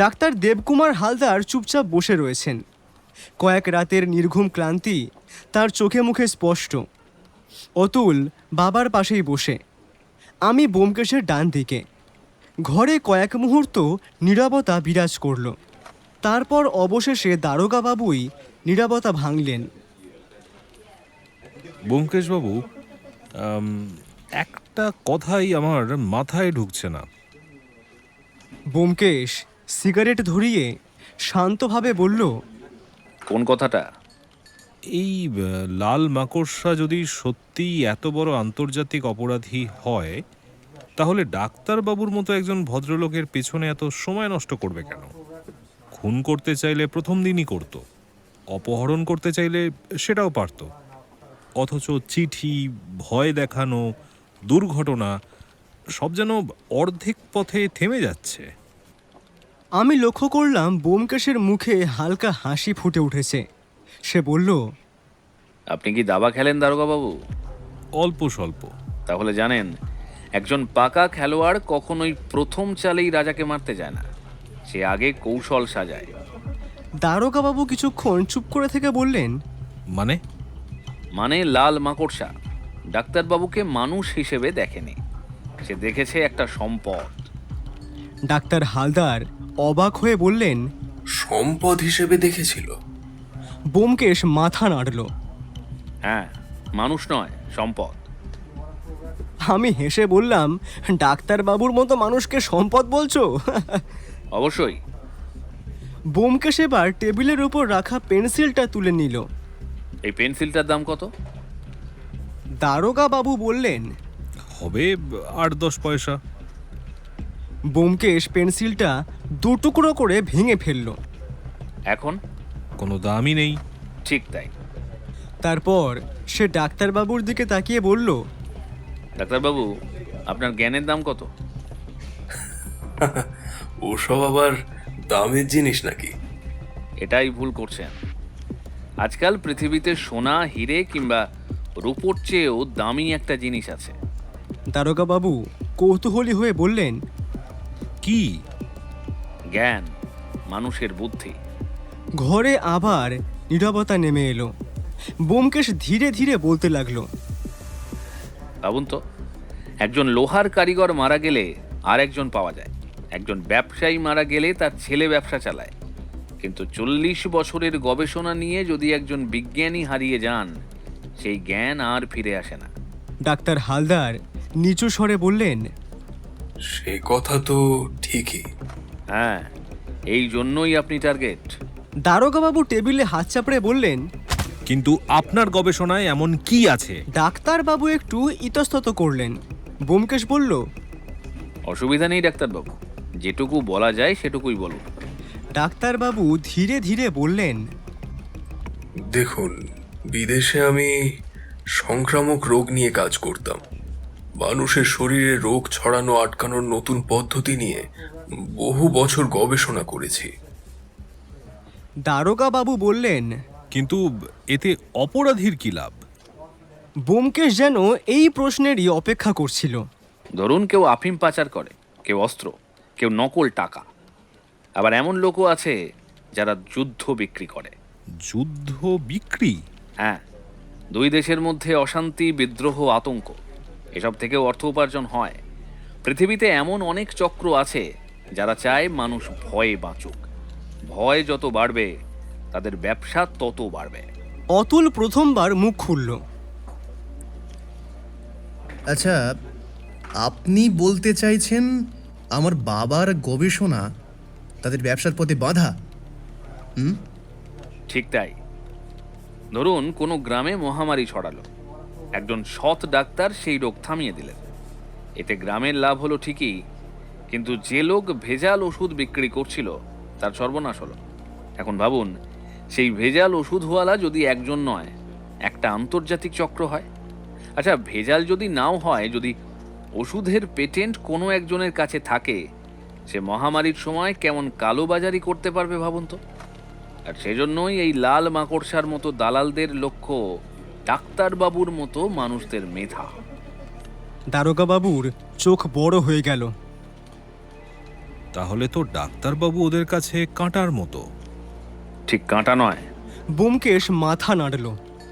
ডাক্তার দেবকুমার হালদার চুপচাপ বসে রয়েছেন। কয়েক রাতের নির্ঘুম ক্লান্তি তার চোখে মুখে স্পষ্ট। অতুল বাবার পাশেই বসে, আমি ব্যোমকেশের ডান দিকে। ঘরে কয়েক মুহূর্ত নীরবতা বিরাজ করল। তারপর অবশেষে দারোগাবাবুই নীরবতা ভাঙলেন। ব্যোমকেশবাবু, একটা কথাই আমার মাথায় ঢুকছে না। ব্যোমকেশ সিগারেট ধরিয়ে শান্তভাবে বলল, কোন কথাটা? এই লাল মাকড়সা যদি সত্যিই এত বড় আন্তর্জাতিক অপরাধী হয়, তাহলে ডাক্তারবাবুর মতো একজন ভদ্রলোকের পেছনে এত সময় নষ্ট করবে কেন? খুন করতে চাইলে প্রথম দিনই করত, অপহরণ করতে চাইলে সেটাও পারত, অথচ চিঠি, ভয় দেখানো, দুর্ঘটনা সব যেন অর্ধেক পথে থেমে যাচ্ছে। আমি লক্ষ্য করলাম ব্যোমকেশের মুখে হালকা হাসি ফুটে উঠেছে। সে বলল, আপনি কি দাবা খেলেন দারোগাবাবু? অল্প স্বল্প। তাহলে জানেন, একজন পাকা খেলোয়াড় কখনোই প্রথম চালেই রাজাকে মারতে যায় না, সে আগে কৌশল সাজায়। দারোগাবাবু কিছুক্ষণ চুপ করে থেকে বললেন, মানে লাল মাকড়সা ডাক্তারবাবুকে মানুষ হিসেবে দেখেনি, সে দেখেছে একটা সম্পদ। ডাক্তার হালদার অবাক হয়ে বললেন, সম্পদ হিসেবে দেখেছিল? ব্যোমকেশ মাথা নাড়ল। হ্যাঁ, মানুষ নয়, সম্পদ। আমি হেসে বললাম, ডাক্তারবাবুর মতো মানুষকে সম্পদ বলছো? অবশ্যই। ব্যোমকেশ এবার টেবিলের উপর রাখা পেন্সিলটা তুলে নিল। এই পেন্সিলটার দাম কত? দারোগাবাবু বললেন, হবে 8-10 পয়সা। ব্যোমকেশ পেন্সিলটা 2 টুকরো করে ভেঙে ফেলল। এখন কোনো দামই নেই। ঠিক তাই। তারপর সে ডাক্তারবাবুর দিকে তাকিয়ে বলল, ডাক্তারবাবু, আপনার জ্ঞানের দাম কত? ওসব আবার দামের জিনিস নাকি? এটাই ভুল করছেন। আজকাল পৃথিবীতে সোনা, হিরে কিংবা রূপোর চেয়েও দামি একটা জিনিস আছে। দারোগাবাবু কৌতূহলী হয়ে বললেন, কি? জ্ঞান, মানুষের বুদ্ধি। ঘরে আবার নীরবতা নেমে এলো। ব্যোমকেশ ধীরে ধীরে বলতে লাগলো, ভাবুন তো, একজন লোহার কারিগর মারা গেলে আর একজন পাওয়া যায়। একজন ব্যবসায়ী মারা গেলে তার ছেলে ব্যবসা চালায়। কিন্তু 40 বছরের গবেষণা নিয়ে যদি একজন বিজ্ঞানী হারিয়ে যান, সেই জ্ঞান আর ফিরে আসে না। ডাক্তার হালদার নিচু স্বরে বললেন, সে কথা তো ঠিকই। হ্যাঁ, এই জন্যই আপনি টার্গেট। দারোগাবাবু টেবিলে হাত চাপড়ে বললেন, কিন্তু আপনার গবেষণায় এমন কি আছে? ডাক্তারবাবু একটু ইতস্তত করলেন। ব্যোমকেশ বলল, অসুবিধা নেই ডাক্তারবাবু, যেটুকু বলা যায় সেটুকুই বলুন। ডাক্তারবাবু ধীরে ধীরে বললেন, দেখুন, বিদেশে আমি সংক্রামক রোগ নিয়ে কাজ করতাম। মানুষের শরীরে রোগ ছড়ানো আটকানোর নতুন পদ্ধতি নিয়ে বহু বছর গবেষণা করেছি। দারোগাবাবু বললেন, কিন্তু এতে অপরাধীর কি লাভ? ব্যোমকেশ যেন এই প্রশ্নেরই অপেক্ষা করছিল। ধরুন, কেউ আফিম পাচার করে, কেউ অস্ত্র, কেউ নকল টাকা। আবার এমন লোকও আছে যারা যুদ্ধ বিক্রি করে। যুদ্ধ বিক্রি? হ্যাঁ, দুই দেশের মধ্যে অশান্তি, বিদ্রোহ, আতঙ্ক, এসব থেকেও অর্থ উপার্জন হয়। পৃথিবীতে এমন অনেক চক্র আছে যারা চায় মানুষ ভয়ে বাঁচুক। ভয় যত বাড়বে, তাদের ব্যবসা তত বাড়বে। অতুল প্রথমবার মুখ খুলল। আচ্ছা, আপনি বলতে চাইছেন আমার বাবার গবেষণা তাদের ব্যবসার পথে বাধা? ঠিক তাই। ধরুন, কোনো গ্রামে মহামারী ছড়ালো। একজন সৎ ডাক্তার সেই রোগ থামিয়ে দিলেন। এতে গ্রামের লাভ হলো ঠিকই, কিন্তু যে লোক ভেজাল ওষুধ বিক্রি করছিল তার সর্বনাশ হলো। এখন ভাবুন, সেই ভেজাল ওষুধওয়ালা যদি একজন নয়, একটা আন্তর্জাতিক চক্র হয়। আচ্ছা, ভেজাল যদি নাও হয়, যদি ওষুধের পেটেন্ট কোনো একজনের কাছে থাকে, সে মহামারীর সময় কেমন কালোবাজারি করতে পারবে ভাবুন তো। আর সেজন্যই এই লাল মাকড়সার মতো দালালদের লক্ষ্য ডাক্তারবাবুর মতো মানুষদের মেধা। দারোগাবাবুর চোখ বড় হয়ে গেল। তাহলে তো ডাক্তারবাবু ওদের কাছে কাঁটার মতো। ঠিক কাঁটা নয়, ব্যোমকেশ মাথা নাড়ল।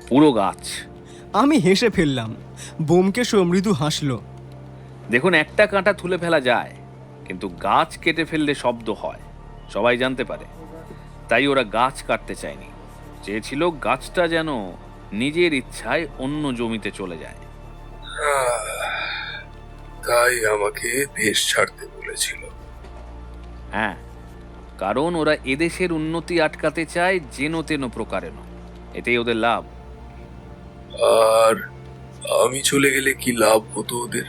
পুরো গাছ। আমি হেসে ফেললাম। ব্যোমকেশও মৃদু হাসল। দেখুন, একটা কাঁটা তুলে ফেলা যায়, কিন্তু গাছ কেটে ফেললে শব্দ হয়, সবাই জানতে পারে। তাই ওরা গাছ কাটতে চায়নি, চেয়েছিল গাছটা যেন নিজের ইচ্ছায় অন্য জমিতে চলে যায়। তাই আমাকে দেশ ছাড়তে বলেছিল। হ্যাঁ, কারণ ওরা এদেশের উন্নতি আটকাতে চায় যেন তেন প্রকারেণ। এতেই ওদের লাভ। আর আমি চলে গেলে কি লাভ হতো ওদের?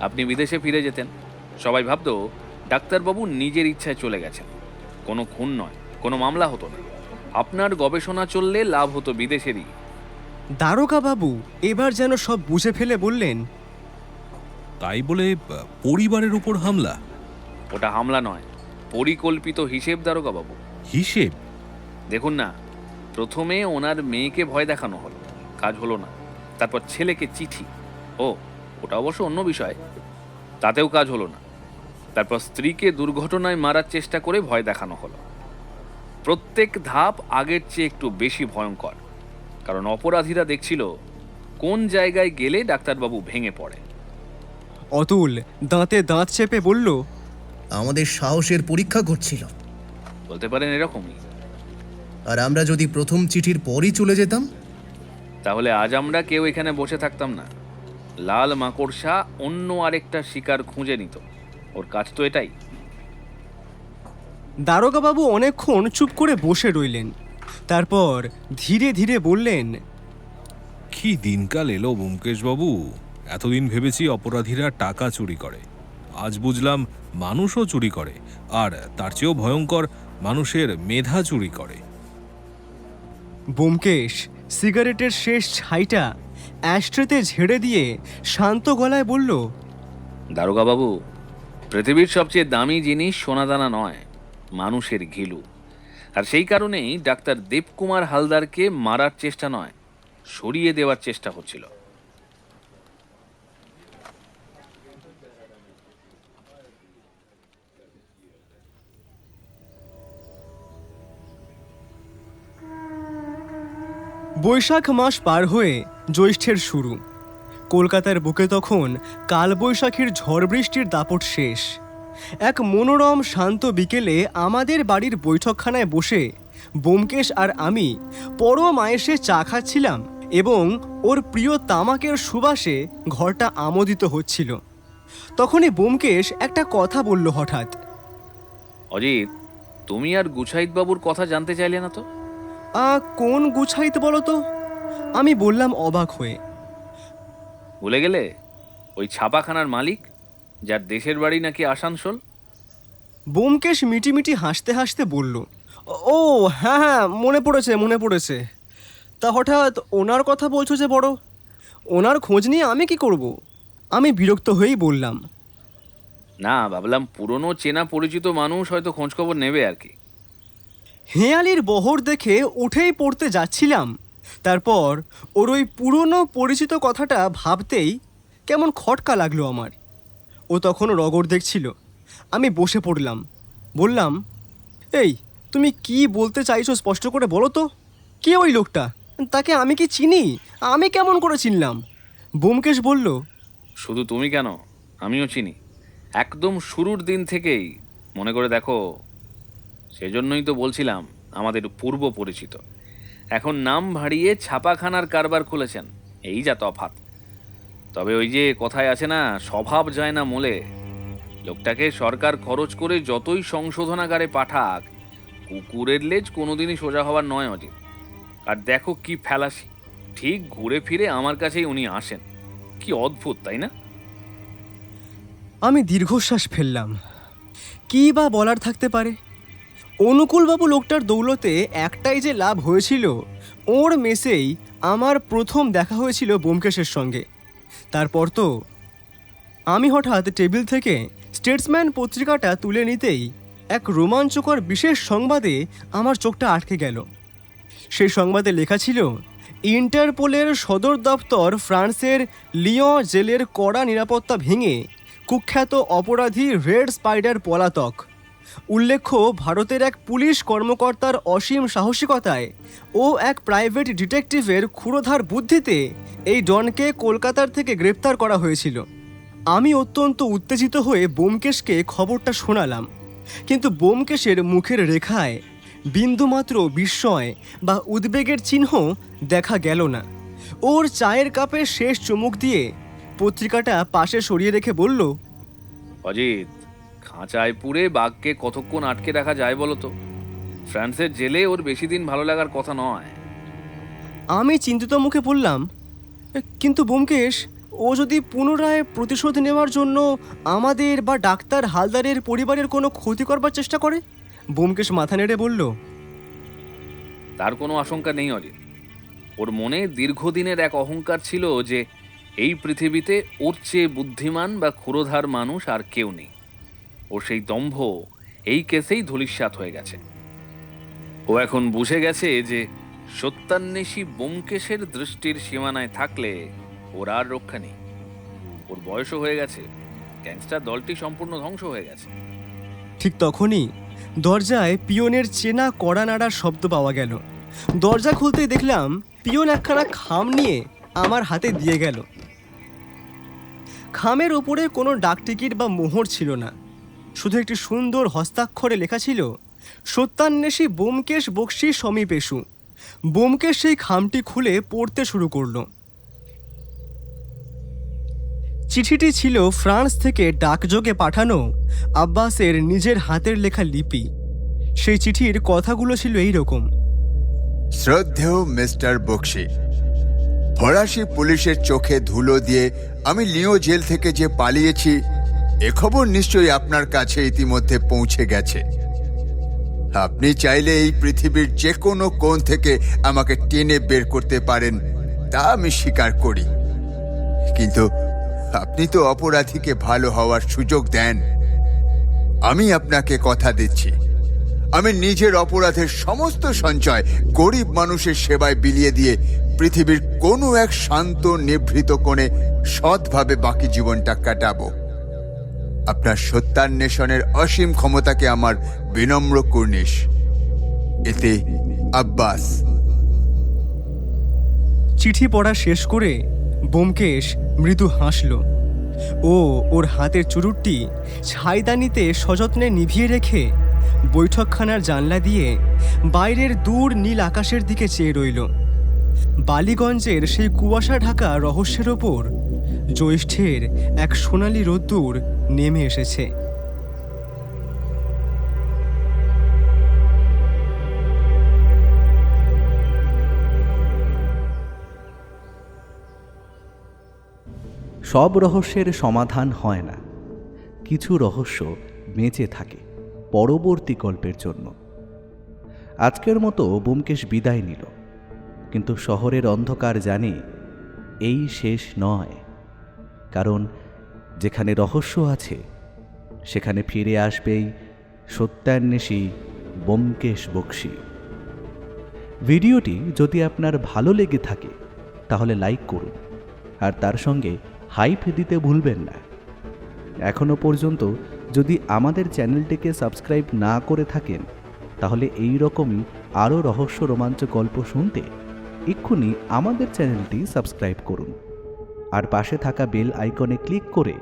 আপনি বিদেশে ফিরে যেতেন, সবাই ভাবতো ডাক্তারবাবু নিজের ইচ্ছায় চলে গেছেন। কোনো খুন নয়, কোনো মামলা হতো না। আপনার গবেষণা চললে লাভ হতো বিদেশেরই। দারোগাবাবু এবার যেন সব বুঝে ফেলে বললেন, তাই বলে পরিবারের উপর হামলা? ওটা হামলা নয়, পরিকল্পিত হিসেব দারোগাবাবু। হিসেব? দেখুন না, প্রথমে ওনার মেয়েকে ভয় দেখানো হলো, কাজ হলো না। তারপর ছেলেকে চিঠি, ওটা অবশ্য অন্য বিষয়, তাতেও কাজ হলো না। তারপর স্ত্রীকে দুর্ঘটনায় মারার চেষ্টা করে ভয় দেখানো হলো। প্রত্যেক ধাপ আগের চেয়ে একটু বেশি ভয়ঙ্কর, কারণ অপরাধীরা দেখছিল কোন জায়গায় গেলে ডাক্তারবাবু ভেঙে পড়ে। অতুল দাঁতে দাঁত চেপে বলল, আমাদের সাহসের পরীক্ষা করছিল। বলতে পারেন এরকমই। আর আমরা যদি প্রথম চিঠির পরই চলে যেতাম, তাহলে আজ আমরা কেউ এখানে বসে থাকতাম না। লাল মাকড়সা অন্য আরেকটা শিকার খুঁজে নিত। ওর কাজ তো এটাই। দারোগাবাবু অনেকক্ষণ চুপ করে বসে রইলেন। তারপর ধীরে ধীরে বললেন, কি দিনকাল এলো ব্যোমকেশবাবু। এতদিন ভেবেছি অপরাধীরা টাকা চুরি করে, আজ বুঝলাম মানুষও চুরি করে। আর তার চেয়েও ভয়ঙ্কর, মানুষের মেধা চুরি করে। ব্যোমকেশ সিগারেটের শেষ ছাইটা অ্যাশট্রেতে ঝেড়ে দিয়ে শান্ত গলায় বলল, দারোগা বাবু, পৃথিবীর সবচেয়ে দামি জিনিস সোনাদানা নয়, মানুষের ঘিলু। আর সেই কারণেই ডাক্তার দেবকুমার হালদারকে মারার চেষ্টা নয়, সরিয়ে দেওয়ার চেষ্টা হচ্ছিল। বৈশাখ মাস পার হয়ে জ্যৈষ্ঠের শুরু। কলকাতার বুকে তখন কালবৈশাখীর ঝড় বৃষ্টির দাপট শেষ। এক মনোরম শান্ত বিকেলে আমাদের বাড়ির বৈঠকখানায় বসে ব্যোমকেশ আর আমি পরম আয়েসে চা খাচ্ছিলাম এবং ওর প্রিয় তামাকের সুবাসে ঘরটা আমোদিত হচ্ছিল। তখনই ব্যোমকেশ একটা কথা বলল হঠাৎ। অজিত, তুমি আর গুছাইত বাবুর কথা জানতে চাইলে না তো? কোন গুছাইত বলো তো? আমি বললাম অবাক হয়ে। ভুলে গেলে? ওই ছাপাখানার মালিক, যার দেশের বাড়ি নাকি আসানসোল। ব্যোমকেশ মিটিমিটি হাসতে হাসতে বলল, ও হ্যাঁ হ্যাঁ, মনে পড়েছে। তা হঠাৎ ওনার কথা বলছো যে বড়? ওনার খোঁজ নিয়ে আমি কি করব? আমি বিরক্ত হয়েই বললাম। না, ভাবলাম পুরনো চেনা পরিচিত মানুষ হয়তো খোঁজখবর নেবে আর কি। হেঁয়ালির বহর দেখে উঠেই পড়তে যাচ্ছিলাম, তারপর ওর ওই পুরনো পরিচিত কথাটা ভাবতেই কেমন খটকা লাগলো আমার। ও তখন রগর দেখছিল। আমি বসে পড়লাম, বললাম, এই তুমি কি বলতে চাইছো স্পষ্ট করে বলো তো। কে ওই লোকটা? তাকে আমি কি চিনি? আমি কেমন করে চিনলাম? ব্যোমকেশ বলল, শুধু তুমি কেন, আমিও চিনি, একদম শুরুর দিন থেকেই। মনে করে দেখো, সেজন্যই তো বলছিলাম আমাদের পূর্ব পরিচিত। এখন নাম ভাড়িয়ে ছাপাখানার কারবার খুলেছেন, এই যা তফাৎ। তবে ওই যে কথায় আছে না, স্বভাব যায় না মোলে। লোকটাকে সরকার খরচ করে যতই সংশোধনাগারে পাঠাক, কুকুরের লেজ কোনোদিনই সোজা হওয়ার নয় অজিত। আর দেখো কি ফেলাসি, ঠিক ঘুরে ফিরে আমার কাছেই উনি আসেন। কি অদ্ভুত, তাই না? আমি দীর্ঘশ্বাস ফেললাম। কী বা বলার থাকতে পারে? অনুকূলবাবু লোকটার দৌলতে একটাই যে লাভ হয়েছিল, ওর মেসেই আমার প্রথম দেখা হয়েছিল ব্যোমকেশের সঙ্গে। তারপর তো আমি হঠাৎ টেবিল থেকে স্টেটসম্যান পত্রিকাটা তুলে নিতেই এক রোমাঞ্চকর বিশেষ সংবাদে আমার চোখটা আটকে গেল। সেই সংবাদে লেখা ছিল, ইন্টারপোলের সদর দপ্তর ফ্রান্সের লিয়ঁ জেলের কড়া নিরাপত্তা ভেঙে কুখ্যাত অপরাধী রেড স্পাইডার পলাতক। উল্লেখ্য, ভারতের এক পুলিশ কর্মকর্তার অসীম সাহসিকতায় ও এক প্রাইভেট ডিটেকটিভের ক্ষুরোধার বুদ্ধিতে এই ডনকে কলকাতার থেকে গ্রেপ্তার করা হয়েছিল। আমি অত্যন্ত উত্তেজিত হয়ে ব্যোমকেশকে খবরটা শোনালাম, কিন্তু ব্যোমকেশের মুখের রেখায় বিন্দুমাত্র বিস্ময় বা উদ্বেগের চিহ্ন দেখা গেল না। ওর চায়ের কাপে শেষ চুমুক দিয়ে পত্রিকাটা পাশে সরিয়ে রেখে বলল, অজিত, খাঁচায় পুরে বাঘকে কতক্ষণ আটকে রাখা যায় বলো তো? ফ্রান্সের জেলে ওর বেশি দিন ভালো লাগার কথা নয়। আমি চিন্তিত মুখে বললাম, কিন্তু ব্যোমকেশ, ও যদি পুনরায় প্রতিশোধ নেওয়ার জন্য আমাদের বা ডাক্তার হালদারের পরিবারের কোনো ক্ষতি করবার চেষ্টা করে? ব্যোমকেশ মাথা নেড়ে বলল, তার কোনো আশঙ্কা নেই অজিত। ওর মনে দীর্ঘদিনের এক অহংকার ছিল যে এই পৃথিবীতে ওর চেয়ে বুদ্ধিমান বা ক্ষুরোধার মানুষ আর কেউ নেই। ওর সেই দম্ভ এই কেসেই ধূলিসাৎ হয়ে গেছে। ও এখন বুঝে গেছে যে সত্যান্বেষী ব্যোমকেশের দৃষ্টির সীমানায় থাকলে ওর আর রক্ষা নেই। ওর বয়সও হয়ে গেছে, গ্যাংস্টার দলটি সম্পূর্ণ ধ্বংস হয়ে গেছে। ঠিক তখনই দরজায় পিয়নের চেনা কড়া নাড়ার শব্দ পাওয়া গেল। দরজা খুলতেই দেখলাম পিয়ন একখানা খাম নিয়ে আমার হাতে দিয়ে গেল। খামের ওপরে কোনো ডাকটিকিট বা মোহর ছিল না, শুধু একটি সুন্দর হস্তাক্ষরে লেখা ছিল, সত্যান্বেষী ব্যোমকেশ বক্সী সমীপেষু। ব্যোমকেশ সেই খামটি খুলে পড়তে শুরু করলো। চিঠিটি ছিল ফ্রান্স থেকে ডাকযোগে পাঠানো আব্বাসের নিজের হাতের লেখা লিপি। সেই চিঠির কথাগুলো ছিল এই রকম: শ্রদ্ধেয় মিস্টার বক্সী, ফরাসি পুলিশের চোখে ধুলো দিয়ে আমি লিও জেল থেকে যে পালিয়েছি, এ খবর নিশ্চয়ই আপনার কাছে ইতিমধ্যে পৌঁছে গেছে। আপনি চাইলে এই পৃথিবীর যে কোনো কোণ থেকে আমাকে টেনে বের করতে পারেন, তা আমি স্বীকার করি। কিন্তু আপনি তো অপরাধীকে ভালো হওয়ার সুযোগ দেন। আমি আপনাকে কথা দিচ্ছি, আমি নিজের অপরাধের সমস্ত সঞ্চয় গরিব মানুষের সেবায় বিলিয়ে দিয়ে পৃথিবীর কোনো এক শান্ত নিভৃত কোণে সৎভাবে বাকি জীবনটা কাটাবো। আপনার সত্যান্বেষণের অসীম ক্ষমতাকে আমার বিনম্র কুর্নিশ। এতে আব্বাস। চিঠি পড়া শেষ করে ব্যোমকেশ মৃদু হাসল ও ওর হাতের চুরুটটি ছাইদানিতে সযত্নে নিভিয়ে রেখে বৈঠকখানার জানলা দিয়ে বাইরের দূর নীল আকাশের দিকে চেয়ে রইল। বালিগঞ্জের সেই কুয়াশা ঢাকা রহস্যের ওপর জ্যৈষ্ঠের এক সোনালি রোদ্দুর নেমে এসেছে। সব রহস্যের সমাধান হয় না, কিছু রহস্য বেঁচে থাকে পরবর্তী গল্পের জন্য। আজকের মতো ব্যোমকেশ বিদায় নিল, কিন্তু শহরের অন্ধকার জানে এই শেষ নয়, কারণ যেখানে রহস্য আছে সেখানে ফিরে আসবেই সত্যান্বেষী ব্যোমকেশ বক্সী। ভিডিওটি যদি আপনার ভালো লেগে থাকে তাহলে লাইক করুন, আর তার সঙ্গে হাইপ দিতে ভুলবেন না। এখনও পর্যন্ত যদি আমাদের চ্যানেলটিকে সাবস্ক্রাইব না করে থাকেন তাহলে এই রকমই আরও রহস্য রোমাঞ্চ গল্প শুনতে এক্ষুনি আমাদের চ্যানেলটি সাবস্ক্রাইব করুন, আর পাশে থাকা বেল আইকনে ক্লিক করে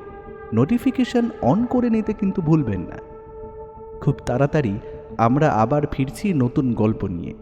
নোটিফিকেশন অন করে নিতে কিন্তু ভুলবেন না। খুব তাড়াতাড়ি আমরা আবার ফিরছি নতুন গল্প নিয়ে।